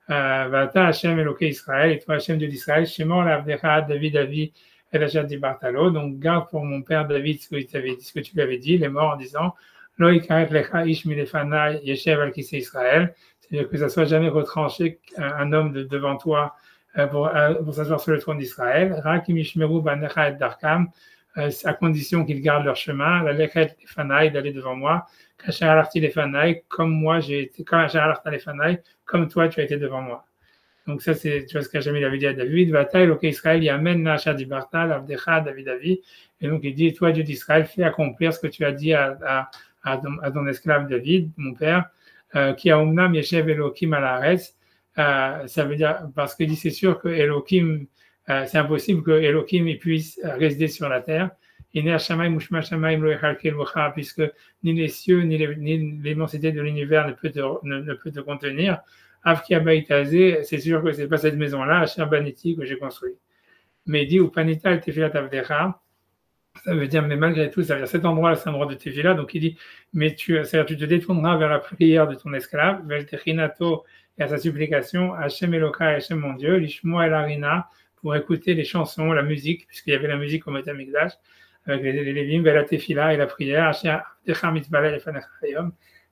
S1: Vata Hashem Elokei Israël, et toi Hashem Dieu d'Israël, Shemor l'Avdecha David Avi et Asher Dibartalo, donc garde pour mon père David ce que tu lui avais dit, il est mort en disant Lo ikaret lecha ish milefana yeshev al kisei Israël, c'est-à-dire que ça soit jamais retranché un homme devant toi pour s'asseoir sur le trône d'Israël. Rak imishmeru banecha et darkam, à condition qu'ils gardent leur chemin, la lechet les fanaï, d'aller devant moi, kasher alarti les fanaï, comme moi j'ai été, comme kasher alarta les fanaï, comme toi tu as été devant moi. Donc ça c'est, tu vois ce qu'Hachem avait dit à David, Vataï, l'ok Israël, yamen nasha dibarta, l'avdecha, David Avi, et donc il dit, toi Dieu d'Israël, fais accomplir ce que tu as dit à ton esclave David, mon père, qui a omnam yeshev Elokim alaretz, ça veut dire, parce qu'il dit c'est sûr que Elokim, c'est impossible que Elohim puisse rester sur la terre. Puisque ni les cieux ni l'immensité de l'univers ne peut te contenir. C'est sûr que c'est pas cette maison-là, Asher Baniti, que j'ai construit. Mais il dit, Upanita el Tefilat Avdecha, ça veut dire, mais malgré tout, ça veut dire cet endroit-là, c'est un endroit de Tefila, donc il dit, mais tu te détourneras vers la prière de ton esclave, vers Techinato et à sa supplication, Hashem Eloka, Hashem mon Dieu, Lishmoa el Arina, pour écouter les chansons, la musique, puisqu'il y avait la musique au Beth Amikdash, avec les Lévim, la Tefila et la prière,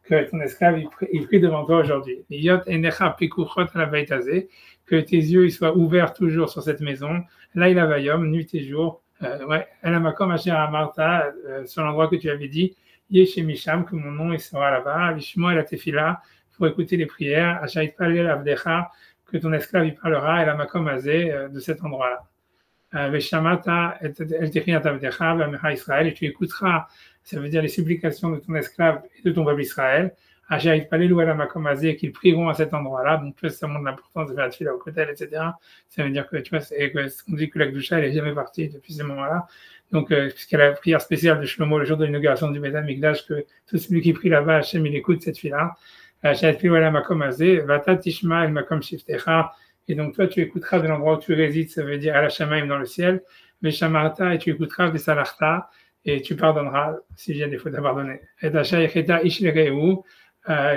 S1: que ton esclave il prie devant toi aujourd'hui. Que tes yeux ils soient ouverts toujours sur cette maison. Là il avayom, nuit et jour. Elamakom Asher Amarta, sur l'endroit que tu avais dit, Yeshemisham, que mon nom il sera là-bas. Lishmo et la Tefila, pour écouter les prières. Asher Itpalel Avdecha, que ton esclave il parlera, et la makom azé, de cet endroit-là. Veshamata el techinat avdecha v'amecha Israël, et tu écouteras, ça veut dire les supplications de ton esclave et de ton peuple Israël. Asher itpalelu la makom azé, qu'ils prieront à cet endroit-là. Donc tu vois, ça montre l'importance de faire la tefila au kotel, etc. Ça veut dire que tu vois, on dit que la Kedusha elle est jamais partie depuis ce moment-là. Donc puisqu'il y a la prière spéciale de Shlomo le jour de l'inauguration du Beth Amikdash, que tout celui qui prie là-bas, Hachem il écoute cette tefila. Et donc toi tu écouteras de l'endroit où tu résides, ça veut dire à la Shamaim dans le ciel, mais Shamarta, et tu écouteras Vesalarta, et tu pardonneras s'il y a des fautes à pardonner. Et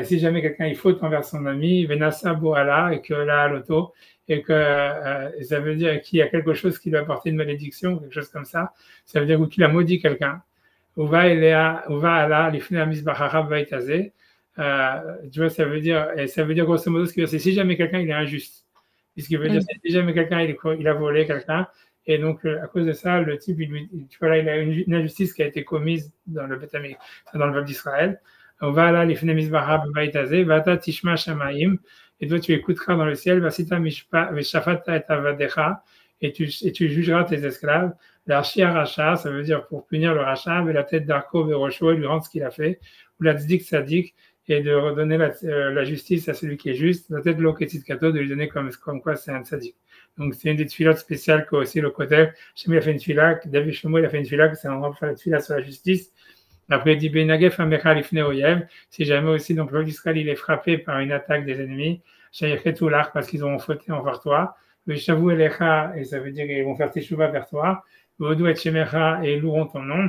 S1: si jamais quelqu'un il faute envers son ami, Venasa Boala, et que là l'auto, et que ça veut dire qu'il y a quelque chose qui lui a apporté une malédiction, quelque chose comme ça veut dire qu'il a maudit quelqu'un. Uva ala lifnei hamizbach vaytazeh. Tu vois, ça veut dire grosso modo, ce qui veut dire, c'est si jamais quelqu'un il est injuste. Et ce qui veut dire, c'est si jamais quelqu'un il a volé quelqu'un, et donc à cause de ça, le type, tu vois là, il a une injustice qui a été commise dans le peuple d'Israël. On va là, les fnemis barab baitazé, vata tishma shamaim, et toi tu écouteras dans le ciel, Vasita Mishpa, Veshafata et Avadecha, et tu jugeras tes esclaves. L'archia racha, ça veut dire pour punir le racha, mais la tête d'Arko Verosho et lui rendre ce qu'il a fait, ou la tzdik sadik, et de redonner la justice à celui qui est juste, la tête de l'oketit kato, de lui donner comme quoi c'est un tzadik. Donc c'est une des tfilotes spéciales que aussi le Kotel, Shemi a fait une tfila, David Shlomo il a fait une tfila, que c'est un endroit pour faire la tfila sur la justice. Après il dit Benagef Amecha Lifne Oyev, si jamais aussi donc le peuple d'Israël il est frappé par une attaque des ennemis, Shayechetu l'Arc parce qu'ils ont fauté envers toi, Veshavu Elecha, et ça veut dire qu'ils vont faire teshuva vers toi, Vodou et Shemecha, et ils loueront ton nom,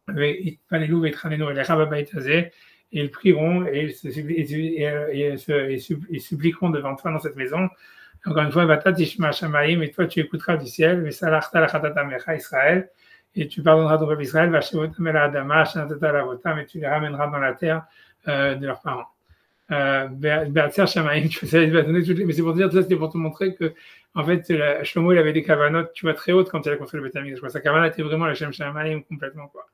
S1: Itpalelu Vetranenu Elecha Babaitazé, et ils prieront et ils supplieront devant toi dans cette maison. Encore une fois, Vata Tishma Shamaim, et toi tu écouteras du ciel, Vesalachta Lachatata Mecha Israël, et tu pardonneras ton peuple Israël, Vashevotam El Adama, Shanatata Lavotam, et tu les ramèneras dans la terre de leurs parents. Be'atzer Shamaim, tu vas donner toutes les. Mais c'est pour te dire, tout ça c'était pour te montrer que, en fait, Shlomo il avait des kavanot, tu vois, très hautes quand il a construit le Beth Amikdash. Sa kavanot était vraiment le Shem Shamaim complètement, quoi.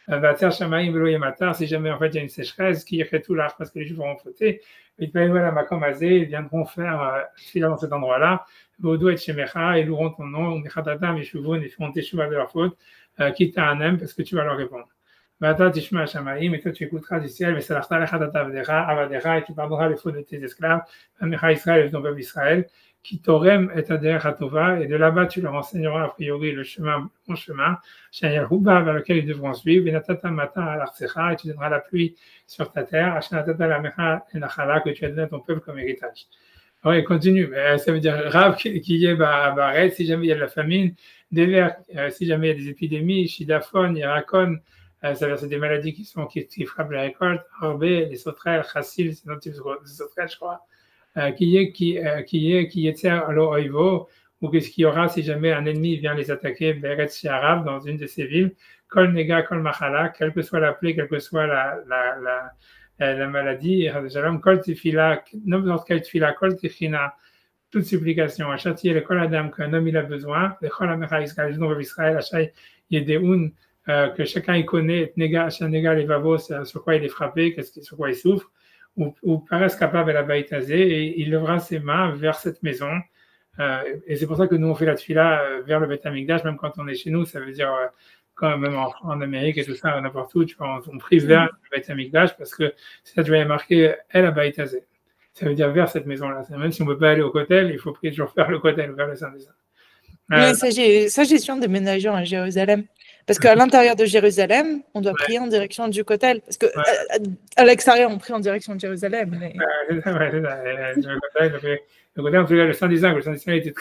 S1: Si jamais en fait il y a une sécheresse, qui irait tout l'art parce que les Juifs auront fauté, ils viendront faire filer dans cet endroit-là, Vodou et Shemecha, ils loueront ton nom, Mechatatam et Shuvon, ils feront teshuva de leur faute, quitte à un aime parce que tu vas leur répondre. Vata Tishma Shamaim, et toi tu écouteras du ciel, mais c'est l'arta Lachatata Avadera, et tu pardonneras les fautes de tes esclaves, Amecha Israël et ton peuple Israël, qui t'aurem et Ader Hatova, et de là-bas tu leur enseigneras a priori le chemin, mon chemin, Shayarhuba, vers lequel ils devront suivre, Benatata Mata à l'Artsecha, et tu donneras la pluie sur ta terre, Ashanatata Lamecha et Nachala, que tu as donné à ton peuple comme héritage. Alors il continue, mais ça veut dire Rav qui y est Baret, si jamais il y a de la famine, des vers, si jamais il y a des épidémies, Shidaphone, Irakon, ça veut dire c'est des maladies qui frappent la récolte, Arbé, les sauterelles, Chassil, c'est un type de sauterelles, je crois. Qui est alors oivo, ou qu'est-ce qu'il y aura si jamais un ennemi vient les attaquer, Beretz Shiarav, dans une de ces villes, Kol Nega, Kol Machala, quelle que soit la plaie, quelle que soit la maladie, Kol Tifila, n'importe quelle Tifila, Kol Tichina, toute supplication, à châtier le Kol Adam qu'un homme il a besoin, le Kol Amecha Israël, le Israël, Achai Yedeun, que chacun y connaît, Nega, Nega, les Vavos, sur quoi il est frappé, sur quoi il souffre, ou paraissent capables à la baïtazé, et il lèvera ses mains vers cette maison. Et c'est pour ça que nous, on fait la tfila vers le Beth Amikdash, même quand on est chez nous, ça veut dire, quand même en Amérique et tout ça, n'importe où, tu vois, on prie vers le Beth Amikdash, parce que c'est ça, tu vas marquer El Baïtazé. Ça veut dire vers cette maison-là. Même si on ne peut pas aller au Kotel, il faut prier toujours vers le Kotel, vers le Saint des Saints.
S2: Oui, ça, j'ai su en déménageant à Jérusalem. Parce qu'à l'intérieur de Jérusalem, on doit prier en direction du Kotel. Parce qu'à l'extérieur, on prie en direction de Jérusalem. Mais...
S1: c'est ça. Le Kotel, en tout cas, le Saint des Saints, il était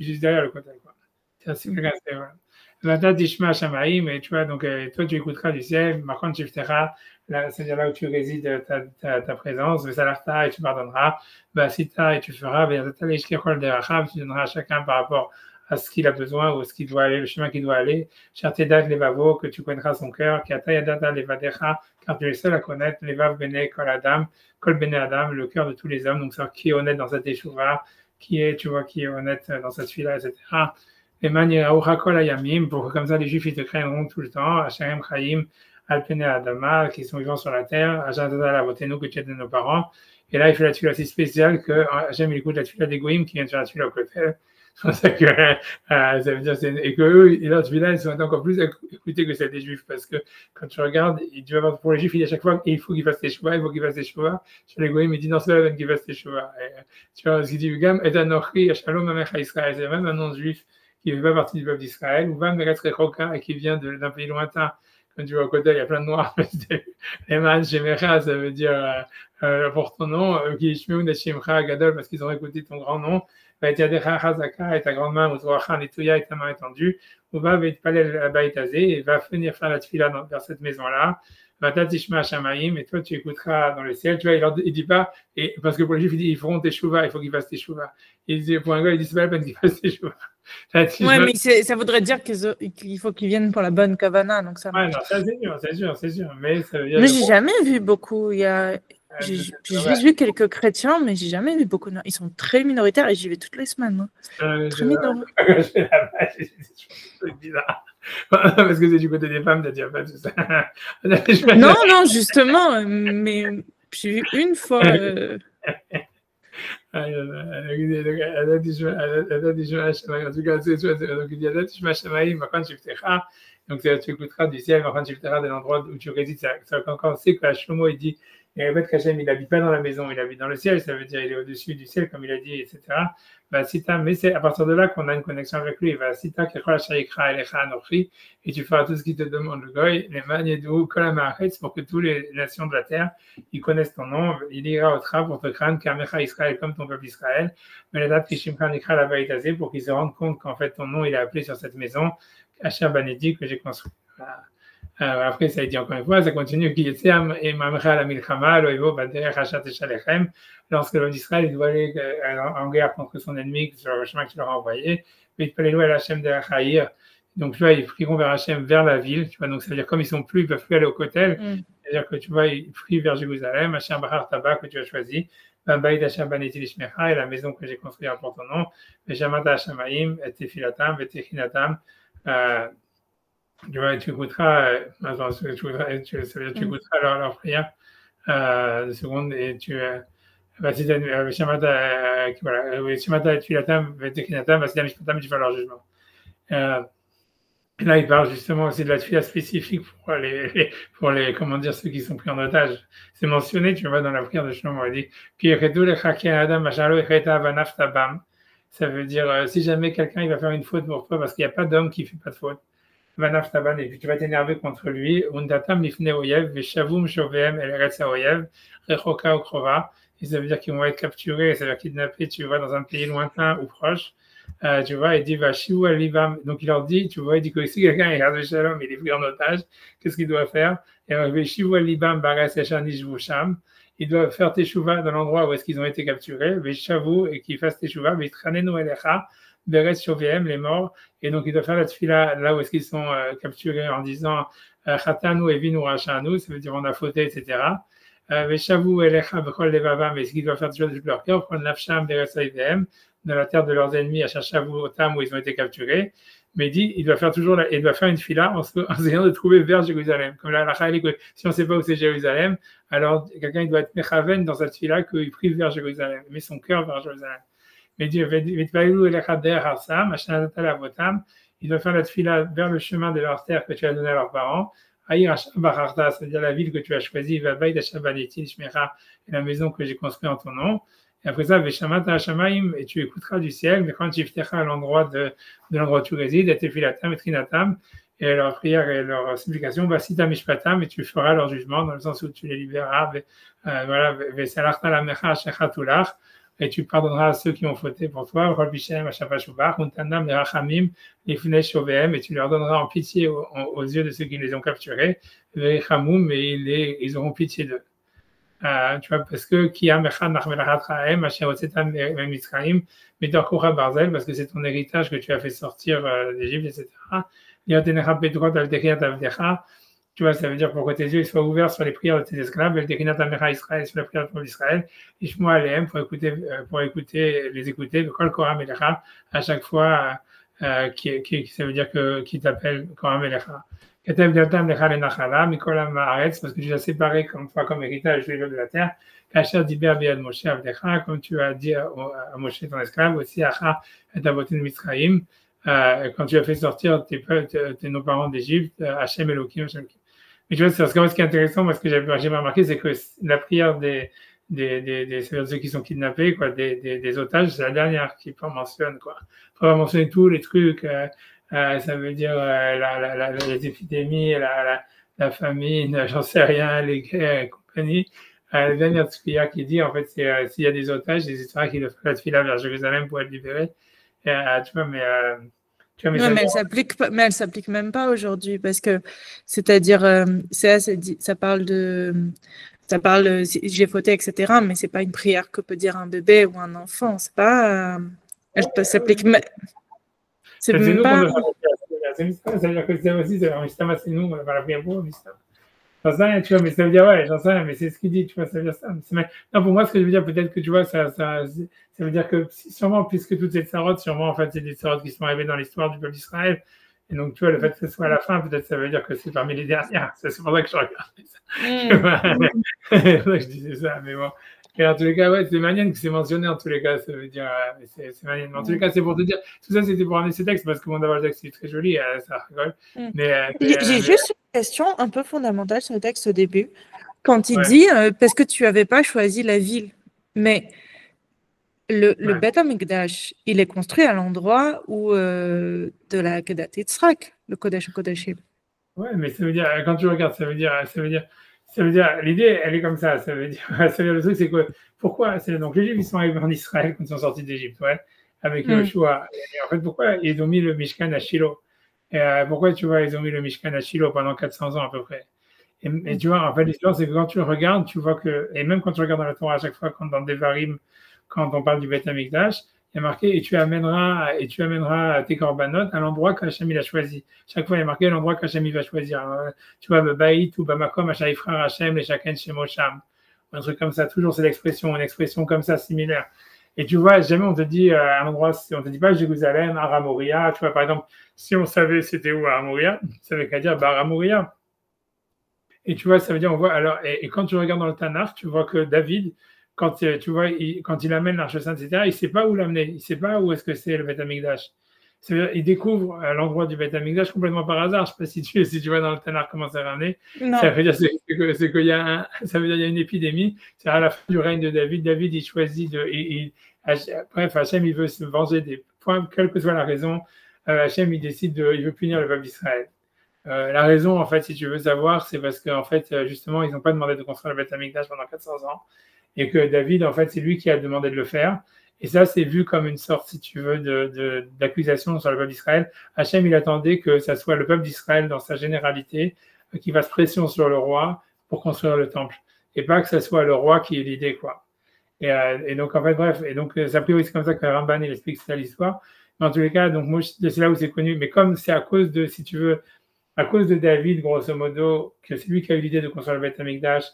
S1: juste derrière le Kotel. C'est Vata Tishma Shamaim, et tu vois, donc toi tu écouteras du ciel, Makon Shiftera, c'est-à-dire là où tu résides ta présence, Vesalarta, et tu pardonneras, Basita, et tu feras, tu donneras à chacun par rapport à ce qu'il a besoin ou ce qu'il doit aller, le chemin qu'il doit aller. Chertedat Levavo, que tu connaîtras son cœur, Kiatayadata Levadecha, car tu es le seul à connaître, Levav Bene Kol Adam, Kol Bene Adam, le cœur de tous les hommes, donc c'est qui est honnête dans cette échouva, qui est honnête dans cette fila, etc. Et Maniaoucha Kol Ayamim, pour que comme ça les Juifs ils te craindront tout le temps, Hachem Chaim, Alpene Adama, qui sont vivants sur la terre, Ajadada Lavotenu, que tu as de nos parents. Et là, il fait la tfila si spéciale que Hachem écoute la tfila des Goïm qui vient de faire la tfila au Kotel. C'est ça que ça veut dire et que eux et leur tfila ils sont encore plus écoutés que celle des Juifs parce que quand tu regardes, tu vas voir pour les Juifs il y a chaque fois il faut qu'ils fassent teshuva, il faut qu'ils fassent teshuva. Sur les Goïm il dit non c'est la peine qu'ils fassent teshuva. Tu vois ce qu'il dit Gam et Anochi Shalom Amecha Israël, c'est même un nom juif qui ne fait pas partie du peuple d'Israël, ou Vam Meretz Rechoka et qui vient d'un pays lointain. Quand tu vois au côté, il y a plein de noirs. Eman Shemecha, ça veut dire pour ton nom, qui Ishmeu Neshimcha Gadol, parce qu'ils ont écouté ton grand nom. Vaetiadecha Chazaka, et ta grande main, Uzroacha Netouya, et ta main étendue. Ou va Veitpalel Baïtazé, et va venir faire la tfila vers cette maison-là. Vata Tishma Shamaim, et toi tu écouteras dans le ciel. Tu vois, il dit pas, et parce que pour les Juifs, il dit ils feront teshuva, il faut qu'ils fassent teshuva. Il dit pour un gars, il dit c'est pas la peine qu'ils fassent teshuva.
S2: Ouais, mais ça voudrait dire qu'il faut qu'ils viennent pour la bonne kavana, donc ça.
S1: Ouais, non, ça c'est sûr. Mais ça veut dire.
S2: Mais j'ai jamais vu beaucoup. J'ai juste vu quelques chrétiens, mais j'ai jamais vu beaucoup. Ils sont très minoritaires et j'y vais toutes les semaines. Très minoritaires.
S1: C'est bizarre. Parce que c'est du côté des femmes, t'as dit pas tout ça.
S2: Non, justement, mais j'ai vu une fois.
S1: Donc tu écouteras du ciel, enfin tu écouteras de l'endroit où tu résides. Quand on sait que Shlomo il dit, et Rébet Kachem, il n'habite pas dans la maison, il habite dans le ciel, ça veut dire il est au-dessus du ciel, comme il a dit, etc. Bah, mais c'est à partir de là qu'on a une connexion avec lui. Bah, et tu feras tout ce qu'il te demande, le goy, les magnédou, pour que toutes les nations de la terre, ils connaissent ton nom. Il ira au tra pour te craindre, Kamecha Israël, comme ton peuple Israël. Mais la date Kishimcha Nikra la Baïtazé, pour qu'ils se rendent compte qu'en fait ton nom, il est appelé sur cette maison, Asher Banedi, que j'ai construit. Voilà. Après, ça a dit encore une fois, ça continue. Lorsque l'homme d'Israël doit aller en guerre contre son ennemi sur le chemin que tu leur as envoyé, mais il peut aller louer à Hachem de Haïr. Donc, tu vois, ils prieront vers Hachem, vers la ville. Tu vois, donc ça veut dire comme ils sont plus, ils peuvent plus aller au Kotel. C'est-à-dire que tu vois, ils prient vers Jérusalem, Hachem Bahar Taba que tu as choisi, Baïd Hachem Baneti Lishmecha, et la maison que j'ai construite pour ton nom, Veshamata Hashamaim, et Tefilatam, et Techinatam. Tu vois, tu écouteras, tu écouteras leur prière, 2 secondes, et tu Shemata Tfilatam, Vetekinatam, Vasidam Mishpatam, tu fais leur jugement. Là, il parle justement aussi de la tfila spécifique pour les, comment dire, ceux qui sont pris en otage. C'est mentionné, tu vois, dans la prière de Shlomo, il dit, ça veut dire, si jamais quelqu'un il va faire une faute pour toi, parce qu'il n'y a pas d'homme qui ne fait pas de faute, et puis tu vas t'énerver contre lui, et ça veut dire qu'ils vont être capturés, ça veut dire kidnappés, tu vois, dans un pays lointain ou proche. Tu vois, il dit Vashiou Alibam. Donc il leur dit, tu vois, il dit que si quelqu'un est Yad Shalom, il est pris en otage, qu'est-ce qu'il doit faire? Et Vashiou Alibam Baras Eshanish Vusham. Ils doivent faire teshuva dans l'endroit où est-ce qu'ils ont été capturés, Veshavu, et qu'ils fassent teshuva, Vitranenu Elecha, Beres Shoviem, les morts. Et donc ils doivent faire la tefila là où est-ce qu'ils sont capturés en disant Chatanu Evinu Rachanu, ça veut dire on a fauté, etc. Veshavu Elecha Bechol Levava, mais ce qu'ils doivent faire toujours de tout leur cœur, prendre Nafsham Beres Oivem, dans la terre de leurs ennemis, à Shachavu Otam, où ils ont été capturés. Mais il dit, il doit faire une fila en essayant de trouver vers Jérusalem. Comme là, si on ne sait pas où c'est Jérusalem, alors quelqu'un il doit être mechaven dans cette fila qu'il prie vers Jérusalem, met son cœur vers Jérusalem. Mais Dieu, il doit faire la fila vers le chemin de leur terre que tu as donné à leurs parents. C'est-à-dire la ville que tu as choisie, et la maison que j'ai construite en ton nom. Et après ça, et tu écouteras du ciel, mais quand tu à l'endroit de l'endroit où tu résides, et tefilatam et trinatam, et leur prière et leur supplication, basita mishpatam, et tu feras leur jugement, dans le sens où tu les libéreras, et tu pardonneras à ceux qui ont fauté pour toi, et tu leur donneras en pitié aux yeux de ceux qui les ont capturés, mais ils auront pitié d'eux. Tu vois, parce que parce que c'est ton héritage que tu as fait sortir d'Égypte, etc. Tu vois, ça veut dire pour que tes yeux soient ouverts sur les prières de tes esclaves, sur les prières du peuple d'Israël, pour les écouter, à chaque fois, ça veut dire qui t'appelle Korah Melecha. Parce que tu as séparé comme héritage les de la terre, comme tu as dit à Moshe ton esclave, aussi quand tu as fait sortir nos parents d'Égypte, Hachem Elohim. Mais tu vois, ce qui est intéressant, moi, ce que j'ai remarqué, c'est que la prière ceux qui sont kidnappés, quoi, des otages, c'est la dernière qui mentionne, quoi. Il faut pas mentionner tous les trucs, ça veut dire les épidémies, la famine, j'en sais rien, les guerres et compagnie. La dernière tefila qui dit, en fait, c'est s'il y a des otages, des histoires qui doivent faire la tefila vers Jérusalem pour être libérés. Tu vois, mais
S2: non, mais elle s'applique même pas aujourd'hui parce que, c'est-à-dire, ça parle j'ai fauté, etc. Mais c'est pas une prière que peut dire un bébé ou un enfant. C'est pas, elle s'applique. C'est même pas.
S1: C'est-à-dire que c'est aussi, c'est nous, on va la prière pour j'en sais rien, tu vois, mais ça veut dire, ouais, j'en sais rien, mais c'est ce qu'il dit, tu vois, ça veut dire ça. Non, pour moi, ce que je veux dire, peut-être que, tu vois, ça veut dire que, sûrement, puisque toutes ces tsarotes, sûrement, en fait, c'est des tsarotes qui sont arrivées dans l'histoire du peuple d'Israël. Et donc, tu vois, le fait que ce soit à la fin, peut-être ça veut dire que c'est parmi les dernières. C'est pour ça que je regardais ça. C'est pour ça que je disais ça, mais bon. Et en tous les cas, ouais, c'est Manian que c'est mentionné en tous les cas, ça veut dire, c'est Manian. Mais en tous les cas, c'est pour te dire, tout ça c'était pour amener ces textes, parce que mon d'abord le texte est très joli, ça rigole.
S2: J'ai juste une question un peu fondamentale sur le texte au début. Quand il
S1: Ouais.
S2: dit, parce que tu n'avais pas choisi la ville, mais le Beth Amikdash, il est construit à l'endroit où de la Kedat Yitzhak, le Kodesh Kodashim.
S1: Ouais, mais ça veut dire, quand tu regardes, l'idée, elle est comme ça. Ça veut dire, le truc, c'est que, pourquoi, donc les Juifs, ils sont arrivés en Israël quand ils sont sortis d'Égypte, ouais, avec Yoshua. Et en fait, pourquoi ils ont mis le Mishkan à Shiloh? Et pourquoi, tu vois, ils ont mis le Mishkan à Shiloh pendant 400 ans à peu près? Et tu vois, en fait, l'histoire, c'est que quand tu le regardes, tu vois que, et même quand tu regardes dans la Torah à chaque fois, quand dans Devarim, quand on parle du Beth Amikdash, il y a marqué et tu amèneras tes korbanot à l'endroit qu'Hachem il a choisi. Chaque fois, il y a marqué l'endroit qu'Hachem il va choisir. Alors, tu vois, Baït ou Bamakom, Hachaïfra Hachem et chacun chez Mosham. Un truc comme ça, toujours c'est une expression comme ça similaire. Et tu vois, jamais on te dit à un endroit, on te dit pas Jérusalem, Aramoria. Tu vois, par exemple, si on savait c'était où Aramoria, ça veut qu'à dire Aramoria. Et tu vois, ça veut dire, on voit, alors, et quand tu regardes dans le Tanakh, tu vois que David, quand tu vois, quand il amène l'Arche Sainte, etc., il ne sait pas où l'amener, il ne sait pas où est-ce que c'est le Beth Amikdash. C'est-à-dire, il découvre l'endroit du Beth Amikdash complètement par hasard. Je ne sais pas si tu vois dans le Tanakh comment c'est ramené. Ça veut dire qu'il y a il y a une épidémie. C'est à la fin du règne de David. David, il choisit bref, Hachem, il veut se venger des points, quelle que soit la raison. Hachem, il décide il veut punir le peuple d'Israël. La raison, en fait, si tu veux savoir, c'est parce qu'en fait, justement, ils n'ont pas demandé de construire le Beth Amikdash pendant 400 ans et que David, en fait, c'est lui qui a demandé de le faire. Et ça, c'est vu comme une sorte, si tu veux, d'accusation sur le peuple d'Israël. Hachem, il attendait que ça soit le peuple d'Israël dans sa généralité qui fasse pression sur le roi pour construire le temple et pas que ça soit le roi qui ait l'idée, quoi. Et donc, en fait, bref, et donc, ça priori, c'est comme ça que Ramban, il explique ça l'histoire. Mais en tous les cas, donc, moi, c'est là où c'est connu. Mais comme c'est à cause de, si tu veux, à cause de David, grosso modo, que c'est lui qui a eu l'idée de construire le Beth Amikdash,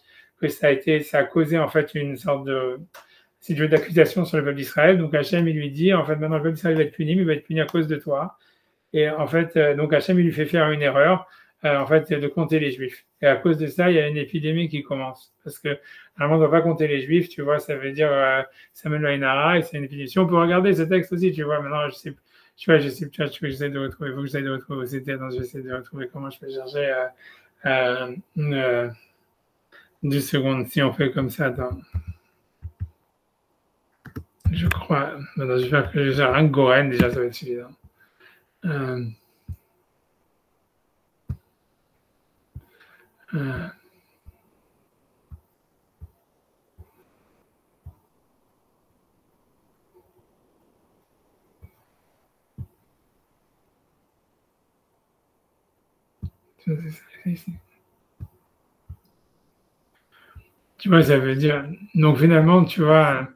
S1: que ça a causé en fait une sorte de, si tu veux, d'accusation sur le peuple d'Israël. Donc Hachem, il lui dit, en fait, maintenant le peuple d'Israël va être puni, mais il va être puni à cause de toi. Et en fait, donc Hachem, il lui fait faire une erreur, en fait, de compter les Juifs. Et à cause de ça, il y a une épidémie qui commence. Parce que, normalement, on ne doit pas compter les Juifs, tu vois, ça veut dire, ça mène à une hara, et c'est une épidémie. Si on peut regarder ce texte aussi, tu vois, maintenant, je sais j'essaie de retrouver, il faut que j'essaie de retrouver où c'était, donc j'essaie de retrouver comment je peux chercher 2 secondes, si on fait comme ça, attends. Je crois, maintenant je vais faire que j'ai un Goren, déjà ça va être suffisant. Tu vois, ça veut dire, donc finalement, tu vois,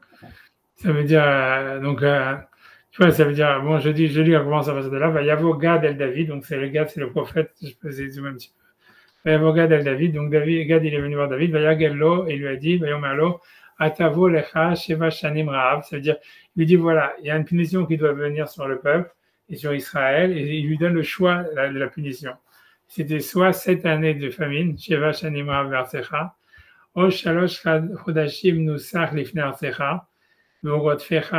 S1: ça veut dire, donc, tu vois, ça veut dire, bon, je lis comment ça va de là, va y avoir Gad el David, donc c'est le prophète, je peux zoomer un petit peu. Va y avoir Gad el David, donc Gad il est venu voir David, va y avoir et il lui a dit, va y avoir Atavo lecha sheva shanim ra'av, ça veut dire, il lui dit, voilà, il y a une punition qui doit venir sur le peuple et sur Israël, et il lui donne le choix de la punition. C'était soit 7 années de famine, sheva shanim ra'av versecha, או 3 חודשים נוסח לפני ארצך, ועורותיך,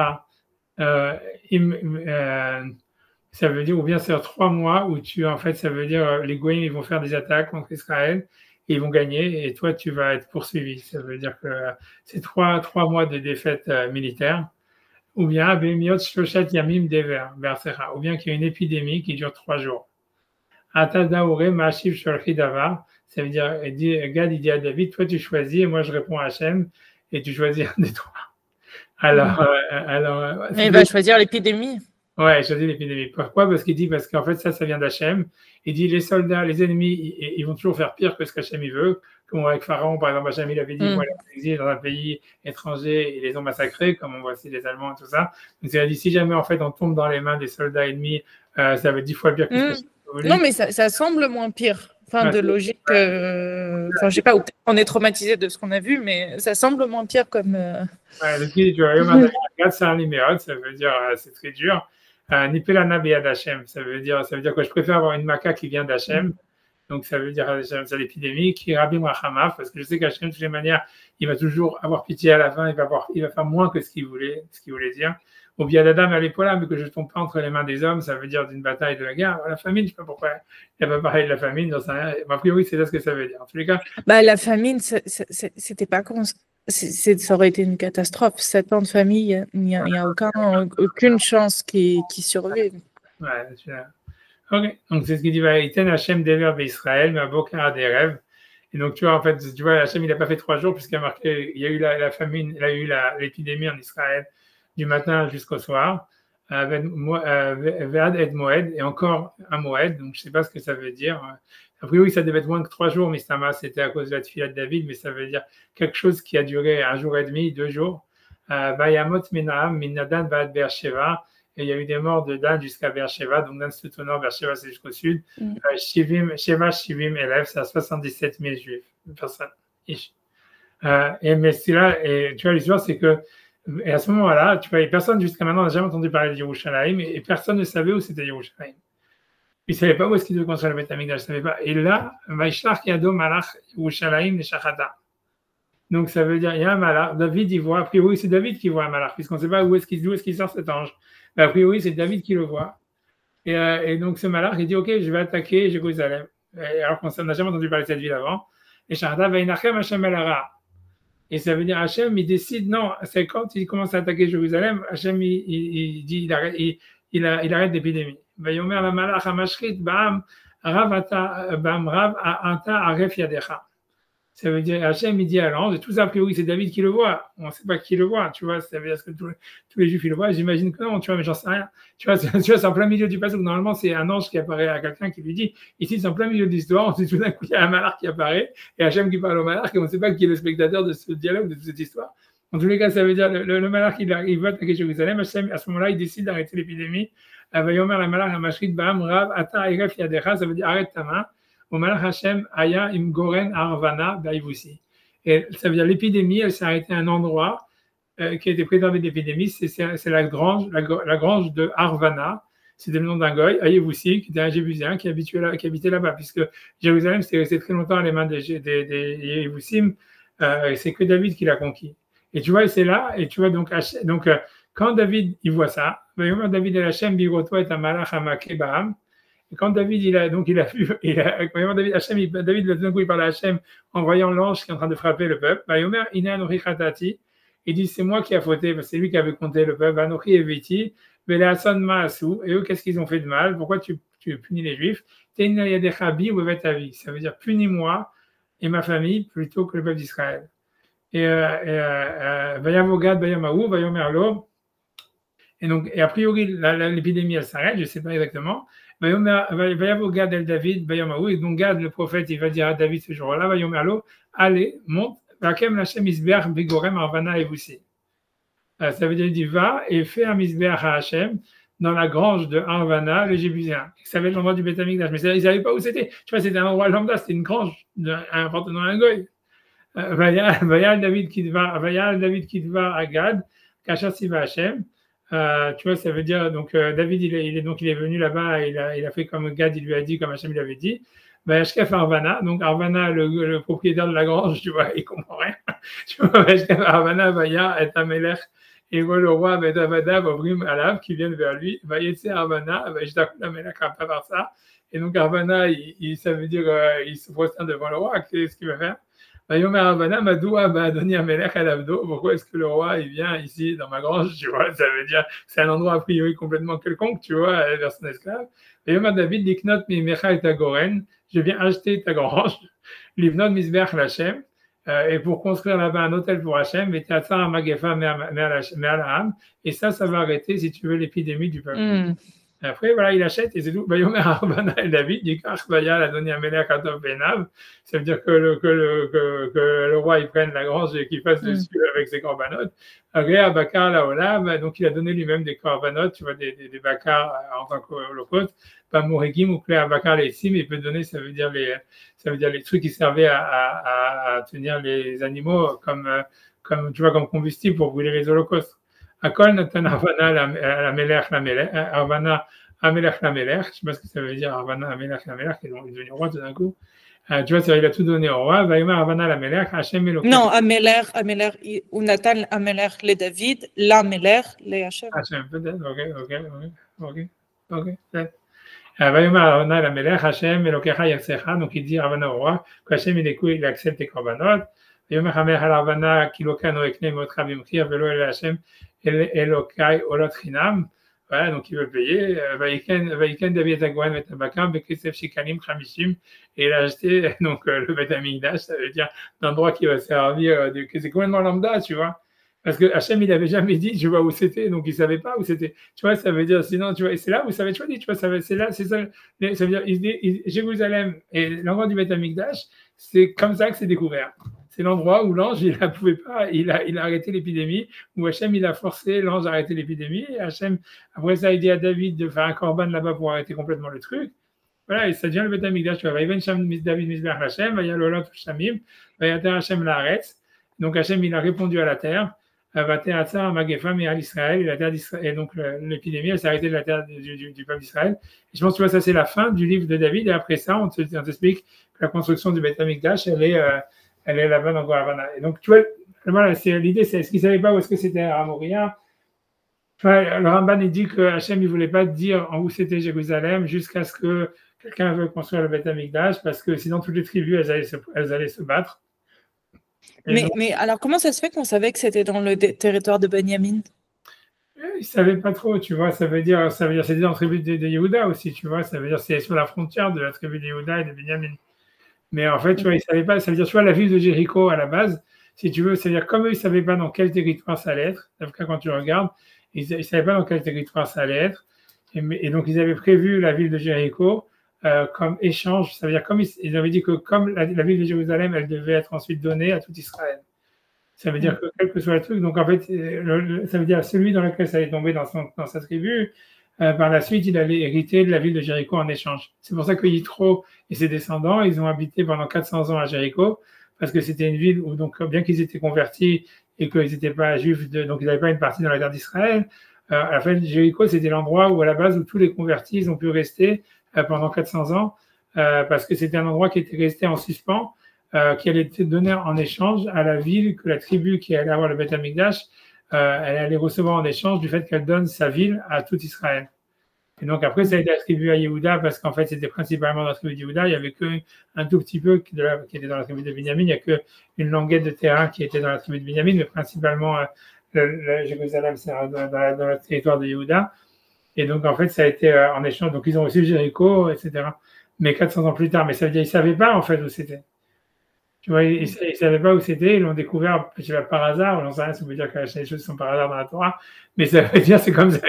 S1: ça veut dire, ou bien c'est 3 mois où en fait, ça veut dire, les Goïms, ils vont faire des attaques contre Israël, et ils vont gagner, et toi, tu vas être poursuivi. Ça veut dire que c'est 3 mois de défaite militaire, ou bien, Bemiot Shloshat Yamim Dever, Bersecha, ou bien qu'il y a une épidémie qui dure 3 jours. Atadaure Mashiv Sholchi Davar, ça veut dire, Gad, il dit à David, toi tu choisis, et moi je réponds à Hachem, et tu choisis un des 3. Alors,
S2: il va choisir l'épidémie.
S1: Ouais, il choisit l'épidémie. Pourquoi? Parce qu'en fait, ça vient d'Hachem. Il dit, les soldats, les ennemis, ils vont toujours faire pire que ce qu'Hachem il veut. Comme avec Pharaon, par exemple, Hachem il avait dit, voilà, ils exilent dans un pays étranger, ils les ont massacrés, comme on voit aussi les Allemands et tout ça. Donc il a dit, si jamais en fait on tombe dans les mains des soldats ennemis, ça va être 10 fois pire que ce qu'Hachem voulait.
S2: Non, mais ça semble moins pire. Enfin, de logique. Enfin, je sais pas, ou peut-être on est traumatisé de ce qu'on a vu, mais ça semble moins pire comme.
S1: Ouais, donc tu vois, c'est un liméode, ça veut dire c'est très dur. Nipelana Be'ad Hashem, ça veut dire que je préfère avoir une maca qui vient d'Hachem Donc, ça veut dire c'est l'épidémie qui rabim rachamav, parce que je sais qu'Hachem, de toutes les manières, il va toujours avoir pitié à la fin, il va faire moins que ce qu'il voulait dire. Ou bien la dame à l'épaule, mais que je ne tombe pas entre les mains des hommes, ça veut dire d'une bataille de la guerre. La famine, je ne sais pas pourquoi il n'y a pas parlé de la famine, j'en sais rien. A priori, c'est ça ce que ça veut dire. En tous les cas.
S2: La famine, c'était pas con. Ça aurait été une catastrophe. 7 ans de famille, il n'y a aucune chance qu'ils survivent.
S1: Ouais, ok, donc c'est ce qu'il dit, Vaïten Hachem Dever Israël, mais à Bokar des rêves. Et donc, tu vois, en fait, tu vois, Hachem, il n'a pas fait 3 jours, puisqu'il a marqué, il y a eu la famine, il y a eu l'épidémie en Israël du matin jusqu'au soir, Ve'ad et Moed, et encore un Moed, donc je ne sais pas ce que ça veut dire. A priori, ça devait être moins que 3 jours, mais c'était à cause de la tefila de David, mais ça veut dire quelque chose qui a duré 1 jour et demi, 2 jours. Bayamot Menaam, Minadan Vaad Beersheva, et il y a eu des morts de Dan jusqu'à Beersheva, donc Dan c'est tout au nord, Beersheva c'est jusqu'au sud. Shivim Elef, c'est à 77 000 juifs, personne. Mais c'est là, et tu vois, l'histoire, c'est que, et à ce moment-là, tu vois, personne jusqu'à maintenant n'a jamais entendu parler de Yerushalayim, et personne ne savait où c'était Yerushalayim. Ils ne savaient pas où est-ce qu'ils devaient construire le Beth Amikdash, ils ne savaient pas. Et là, Vaishlach Yado Malach Yerushalayim Neshachata. Donc ça veut dire, il y a un malach, David il voit, a priori c'est David qui voit un malach, puisqu'on ne sait pas où est-ce qu'il sort cet ange. Mais a priori c'est David qui le voit. Et donc ce malach il dit, ok, je vais attaquer Jérusalem. Alors qu'on n'a jamais entendu parler de cette ville avant. Et Shachata Vainachem Hashem Elara. Et ça veut dire Hachem, il décide, non, c'est quand il commence à attaquer Jérusalem, Hachem, il dit, il arrête l'épidémie. Vayomer la malach hamashrit ba'am rav anta aref yadecha. Ça veut dire Hachem, il dit à l'ange, et tout ça, a priori, c'est David qui le voit. On ne sait pas qui le voit, tu vois, ça veut dire que tous les juifs, ils le voient. J'imagine que non, tu vois, mais j'en sais rien. Tu vois, c'est en plein milieu du passage. Normalement, c'est un ange qui apparaît à quelqu'un qui lui dit, ici, c'est en plein milieu de l'histoire, on sait tout d'un coup, il y a un malach qui apparaît, et Hachem qui parle au malach, et on ne sait pas qui est le spectateur de ce dialogue, de toute cette histoire. En tous les cas, ça veut dire, le malach, il va attaquer Jérusalem, Hachem, à ce moment-là, il décide d'arrêter l'épidémie. Vayomer la malach hamashrit ba'am rav ata iref yadecha, ça veut dire, arrête ta main. Au malach Hachem aya im goren arvana ba'ivussi. Et ça veut dire l'épidémie, elle s'est arrêtée à un endroit qui a été préservé de l'épidémie, c'est la grange de Arvana, c'était le nom d'un goy, Ayevoussi, qui était un Jébusien qui habitait là-bas, puisque Jérusalem, c'était resté très longtemps à les mains des Yevoussim, et c'est que David qui l'a conquis. Et tu vois, c'est là, et tu vois, donc quand David, il voit ça, David el Hachem, biroto et amalach amake ba'am. Et quand David, il a vu, David, d'un coup, il parle à Hachem en voyant l'ange qui est en train de frapper le peuple. Il dit, c'est moi qui a fauté, parce que c'est lui qui avait compté le peuple. Et eux, qu'est-ce qu'ils ont fait de mal? Pourquoi tu punis les Juifs? Ça veut dire, punis-moi et ma famille plutôt que le peuple d'Israël. Et a priori, l'épidémie, elle s'arrête, je ne sais pas exactement. Et donc Gad, le prophète, il va dire à David ce jour-là, allez, monte, ça veut dire, il dit, va et fais un misbeach à Hachem dans la grange de Arvana, le Jébusien. Ça avait l'endroit du Beth Amikdash, mais ils ne savaient pas où c'était. Tu vois, c'était un endroit lambda, c'était une grange appartenant à un goy. Vayal David Kidva à Gad, Kachasiva Hachem. Tu vois, ça veut dire, donc David, il est venu là-bas, il a fait comme Gad, il lui a dit, comme Hachem lui avait dit. Yashkef Arvana, donc Arvana, le propriétaire de la grange, tu vois, il comprend rien. Tu vois, Yashkef Arvana, Vaya, et Amelech, et voit le roi, Bedavada, Bobrim Alav, qui viennent vers lui. Vayetse Arvana, Vajdakoul Amelech, pas par ça. Et donc Arvana, ça veut dire, il se prosterne devant le roi, qu'est-ce qu'il va faire? Pourquoi est-ce que le roi il vient ici dans ma grange, tu vois, ça veut dire c'est un endroit a priori complètement quelconque, tu vois, vers son esclave. David Liknot Mimecha et Tagoren, je viens acheter ta grange, Livnot Misbeach Lachem, et pour construire là-bas un hôtel pour Hachem, et Tatsar Magefa Me'alaam, et ça va arrêter si tu veux l'épidémie du peuple. Après, voilà, il achète et c'est tout. Bayomer Arvana et David, dit Kachvaya a donné à Melech Atov Benav. Ça veut dire que le roi il prenne la grange et qu'il fasse dessus avec ses corbanotes. Agréa Bakar la Olam, donc il a donné lui-même des corbanotes, tu vois, des bakars en tant qu'holocauste. Pas Mourigim ou Cléa Bakar les sim, il peut donner, ça veut dire les trucs qui servaient à tenir les animaux comme tu vois, comme combustible pour brûler les holocaustes. Akol Natan Arvana la Melech Arvana Amelech Lamelech, je ne sais pas ce que ça veut dire, Ravana Amelech Lamelech, qui est devenu roi tout d'un coup. Tu vois, il a tout donné au roi. Vaïma Ravana Lamelech, Hachem Elokecha.
S2: Non, Ameler, Unatan Ameler le David, l'Ameler le Hachem.
S1: Hachem, peut-être, ok, peut-être. Vaïma Ravana Lamelech, Hachem Elokecha Yaksecha, donc il dit Ravana au roi, qu'Hachem il accepte tes korbanot. Vaïma Hamer Haravana, Kilokano Ekne Motra Bimchir, Velo El Hachem, Elokai Olot Chinam. Voilà, donc il veut payer. Vaïken David Agouan Metabakam, Bekesef Shikalim Khamishim, et il a acheté donc le Beth Amikdash, ça veut dire l'endroit qui va servir, c'est complètement lambda, tu vois. Parce que Hachem, il n'avait jamais dit, je vois où c'était, donc il ne savait pas où c'était. Tu vois, ça veut dire, sinon, tu vois, et c'est là où ça va être choisi, tu vois, c'est là, c'est ça. Ça veut dire, Jérusalem et l'endroit du Beth Amikdash, c'est comme ça que c'est découvert. C'est l'endroit où l'ange, il ne pouvait pas, il a arrêté l'épidémie, où Hachem, il a forcé l'ange à arrêter l'épidémie. Et Hachem, après ça, il dit à David de faire un korban là-bas pour arrêter complètement le truc. Voilà, et ça devient le Beth Amikdash. Tu vois, Vaïven David Mizbeach Hachem, Vayalolot Shamim, Vayater Hachem Laaretz. Donc Hachem, il a répondu à la terre. Vateatzar Magefam et à l'Israël. Et la terre d'Israël, et donc l'épidémie, elle s'est arrêtée de la terre du peuple d'Israël. Et je pense, tu vois, ça, c'est la fin du livre de David. Et après ça, on t'explique que la construction du Beth Amikdash, elle est là-bas dans Goravana. Et donc, tu vois, voilà, l'idée, c'est est-ce qu'ils ne savaient pas où est-ce que c'était à Moria. Le Ramban, il dit que Hachem, il ne voulait pas dire en où c'était Jérusalem jusqu'à ce que quelqu'un veuille construire le Beth Amikdash, parce que sinon, toutes les tribus, elles allaient se battre.
S2: Mais alors, comment ça se fait qu'on savait que c'était dans le territoire de Benjamin?
S1: Ils ne savaient pas trop, tu vois, ça veut dire c'était dans la tribu de Yehuda aussi, tu vois, ça veut dire c'est sur la frontière de la tribu de Yehuda et de Benjamin. Mais en fait, tu vois, ils ne savaient pas, ça veut dire, tu vois, la ville de Jéricho à la base, si tu veux, c'est-à-dire comme eux, ils ne savaient pas dans quel territoire ça allait être, en tout cas quand tu regardes, ils ne savaient pas dans quel territoire ça allait être, et donc ils avaient prévu la ville de Jéricho comme échange, ça veut dire comme ils avaient dit que comme la ville de Jérusalem, elle devait être ensuite donnée à tout Israël. Ça veut dire que quel que soit le truc, donc en fait, ça veut dire celui dans lequel ça allait tomber dans sa tribu, par la suite, il allait hériter de la ville de Jéricho en échange. C'est pour ça que Yitro et ses descendants, ils ont habité pendant 400 ans à Jéricho, parce que c'était une ville où, donc, bien qu'ils étaient convertis et qu'ils n'étaient pas juifs, donc ils n'avaient pas une partie dans la terre d'Israël, à la fin de Jéricho, c'était l'endroit où, à la base, où tous les convertis, ils ont pu rester pendant 400 ans, parce que c'était un endroit qui était resté en suspens, qui allait être donné en échange à la ville, que la tribu qui allait avoir le Beth Amikdash, elle allait recevoir en échange du fait qu'elle donne sa ville à tout Israël. Et donc après, ça a été attribué à Yehuda parce qu'en fait, c'était principalement dans la tribu de Yehuda. Il n'y avait qu'un tout petit peu qui était dans la tribu de Binyamin. Il n'y a qu'une languette de terrain qui était dans la tribu de Binyamin, mais principalement Jérusalem, c'est dans le territoire de Yehuda. Et donc, en fait, ça a été en échange. Donc, ils ont reçu Jéricho, etc. Mais 400 ans plus tard. Mais ça veut dire qu'ils ne savaient pas, en fait, où c'était. Tu vois, ils ne savaient pas où c'était, ils l'ont découvert par hasard, j'en sais rien, ça veut dire que les choses sont par hasard dans la Torah, mais ça veut dire c'est comme ça,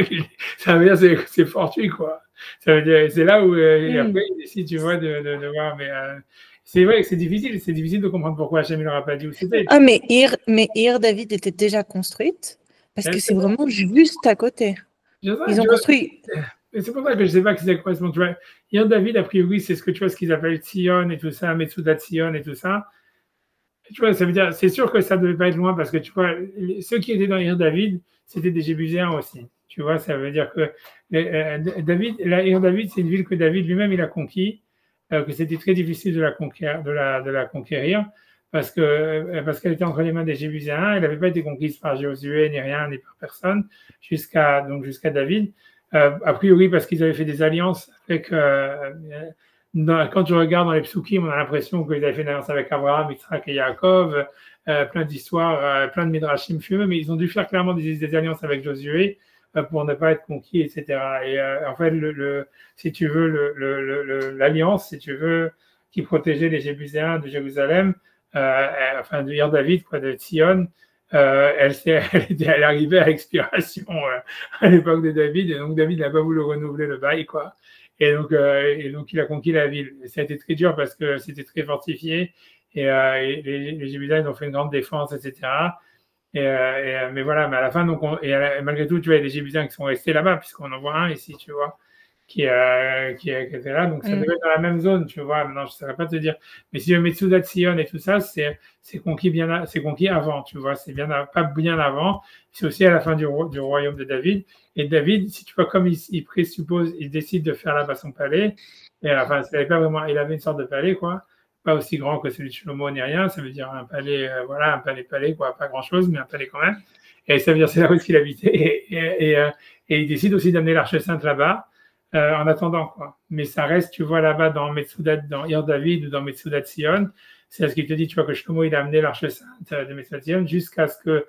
S1: ça veut dire c'est fortuit, quoi. Ça veut dire, c'est là où, après, ils décident, tu vois, de voir, mais c'est vrai que c'est difficile de comprendre pourquoi Hachem ne leur a pas dit où c'était.
S2: Ah, mais Ir David était déjà construite, parce que c'est vraiment juste à côté. Ils ont construit.
S1: C'est pour ça que je ne sais pas que c'est correspond. Tu vois, Ir David, a priori, c'est ce qu'ils appellent Tzion et tout ça, Metsuda Tzion et tout ça. Tu vois, ça veut dire, c'est sûr que ça ne devait pas être loin parce que tu vois, ceux qui étaient dans Ir David, c'était des Jébuséens aussi. Tu vois, ça veut dire que Ir David, c'est une ville que David lui-même il a conquis, que c'était très difficile de la conquérir parce qu'elle était entre les mains des Jébuséens. Elle n'avait pas été conquise par Josué ni rien ni par personne jusqu'à David. A priori parce qu'ils avaient fait des alliances avec quand tu regardes dans les psukim, on a l'impression qu'ils avaient fait une alliance avec Abraham, Yitzhak et Yaakov, plein d'histoires, plein de midrashim fumeux, mais ils ont dû faire clairement des alliances avec Josué pour ne pas être conquis, etc. Et en fait, si tu veux, l'alliance, si tu veux, qui protégeait les Jébuséens de Jérusalem, enfin de Ir David, quoi, de Tzion, elle arrivait à expiration à l'époque de David, et donc David n'a pas voulu renouveler le bail, quoi. Et donc il a conquis la ville. Et ça a été très dur parce que c'était très fortifié et les Jébuséens ont fait une grande défense, etc. Mais voilà, mais à la fin, donc malgré tout, tu vois, il y a des Jébuséens qui sont restés là-bas puisqu'on en voit un ici, tu vois. qui était là. Donc, ça devait être dans la même zone, tu vois. Maintenant, je ne saurais pas te dire. Mais si le Metsudat Sion et tout ça, c'est conquis avant, tu vois. C'est pas bien avant. C'est aussi à la fin du royaume de David. Et David, si tu vois, comme il présuppose, il décide de faire là-bas son palais. Et enfin, il avait une sorte de palais, quoi. Pas aussi grand que celui de Shlomo ni rien. Ça veut dire un palais, voilà, un palais, quoi. Pas grand-chose, mais un palais quand même. Et ça veut dire c'est là où il habitait. Et il décide aussi d'amener l'Arche Sainte là-bas. En attendant, quoi. Mais ça reste, tu vois, là-bas dans Metsudat, dans Ir David ou dans Metsudat Sion, c'est ce qu'il te dit, tu vois, que Shlomo, il a amené l'Arche Sainte de Metsudat Sion jusqu'à ce que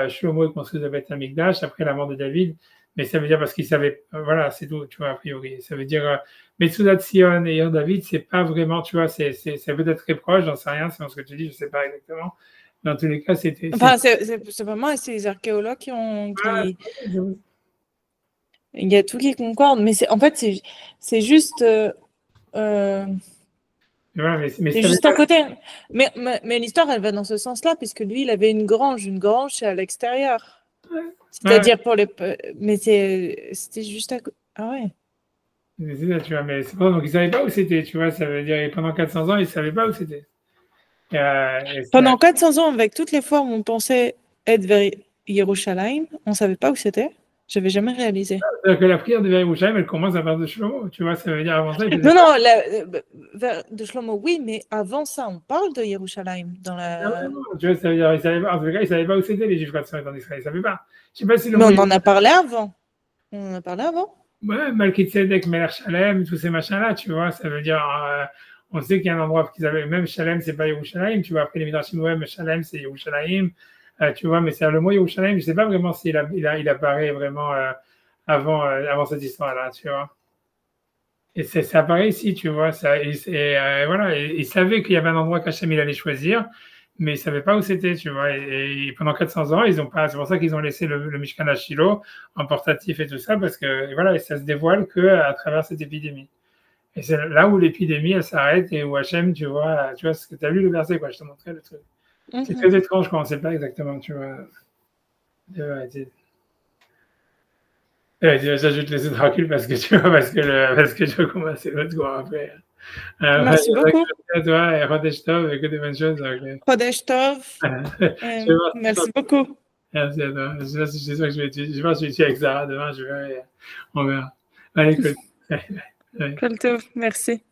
S1: Shlomo construise le Beth Amikdash après la mort de David. Mais ça veut dire parce qu'il savait, voilà, c'est tout, tu vois, a priori. Ça veut dire Metsudat Sion et Ir David, c'est pas vraiment, tu vois, ça peut être très proche, j'en sais rien, c'est ce que tu dis, je sais pas exactement. Dans tous les cas, c'était.
S2: Enfin, c'est vraiment c'est les archéologues qui ont. Il y a tout qui concorde, mais en fait, c'est juste.
S1: Voilà,
S2: c'est juste à côté. Mais l'histoire, elle va dans ce sens-là, puisque lui, il avait une grange. Une grange, c'est à l'extérieur. C'est-à-dire pour les. Mais c'était juste à côté. Ah ouais.
S1: C'est ça, tu vois, mais c'est pas, donc ils savaient pas où c'était, tu vois, ça veut dire, et pendant 400 ans, ils savaient pas où c'était.
S2: Pendant 400 ans, avec toutes les fois où on pensait être vers Yerushalayim, on savait pas où c'était. J'avais jamais réalisé.
S1: C'est-à-dire que la prière de Yerushalayim, elle commence à part de Shlomo, tu vois, ça veut dire avant ça.
S2: Non, de Shlomo, oui, mais avant ça, on parle de Yerushalayim dans la.
S1: Non, tu vois, ça veut dire, ils savaient pas, en tout cas, ils savaient pas où c'était les Juifs quand ils sont en Israël, ils savaient pas. Je sais pas si
S2: mais on en a parlé avant. On en a parlé avant.
S1: Ouais, Malkitzedek, Meler Shalem, tous ces machins-là, tu vois, ça veut dire, on sait qu'il y a un endroit qu'ils avaient, même Shalem, c'est pas Yerushalayim, tu vois, après les Midrashim, ouais, mais Shalem, c'est Yerushalayim, tu vois, mais c'est le mot Yerushalayim, je sais pas vraiment s'il il apparaît vraiment avant cette histoire-là, tu vois. Et ça apparaît ici, tu vois, voilà, et il savait qu'il y avait un endroit qu'Hachem il allait choisir, mais ils ne savaient pas où c'était, tu vois. Et pendant 400 ans, ils ont pas. C'est pour ça qu'ils ont laissé le Mishkan à Shiloh en portatif et tout ça, parce que voilà, ça se dévoile que à travers cette épidémie. Et c'est là où l'épidémie elle s'arrête et où Hachem, tu vois, ce que tu as lu le verset, quoi. Je te montrais le truc. C'est très étrange quand on ne sait pas exactement, tu vois. J'ajoute les tranquille parce que tu vois, parce que je commence l'autre quoi après.
S2: Merci beaucoup.
S1: À toi et Chodesh Tov et que des bonnes choses.
S2: Chodesh Tov. Merci beaucoup.
S1: Merci à toi. Je pense que je vais étudier. Je pense que je vais étudier avec Sarah demain. On verra. Allez, écoute.
S2: Kol Tov, merci.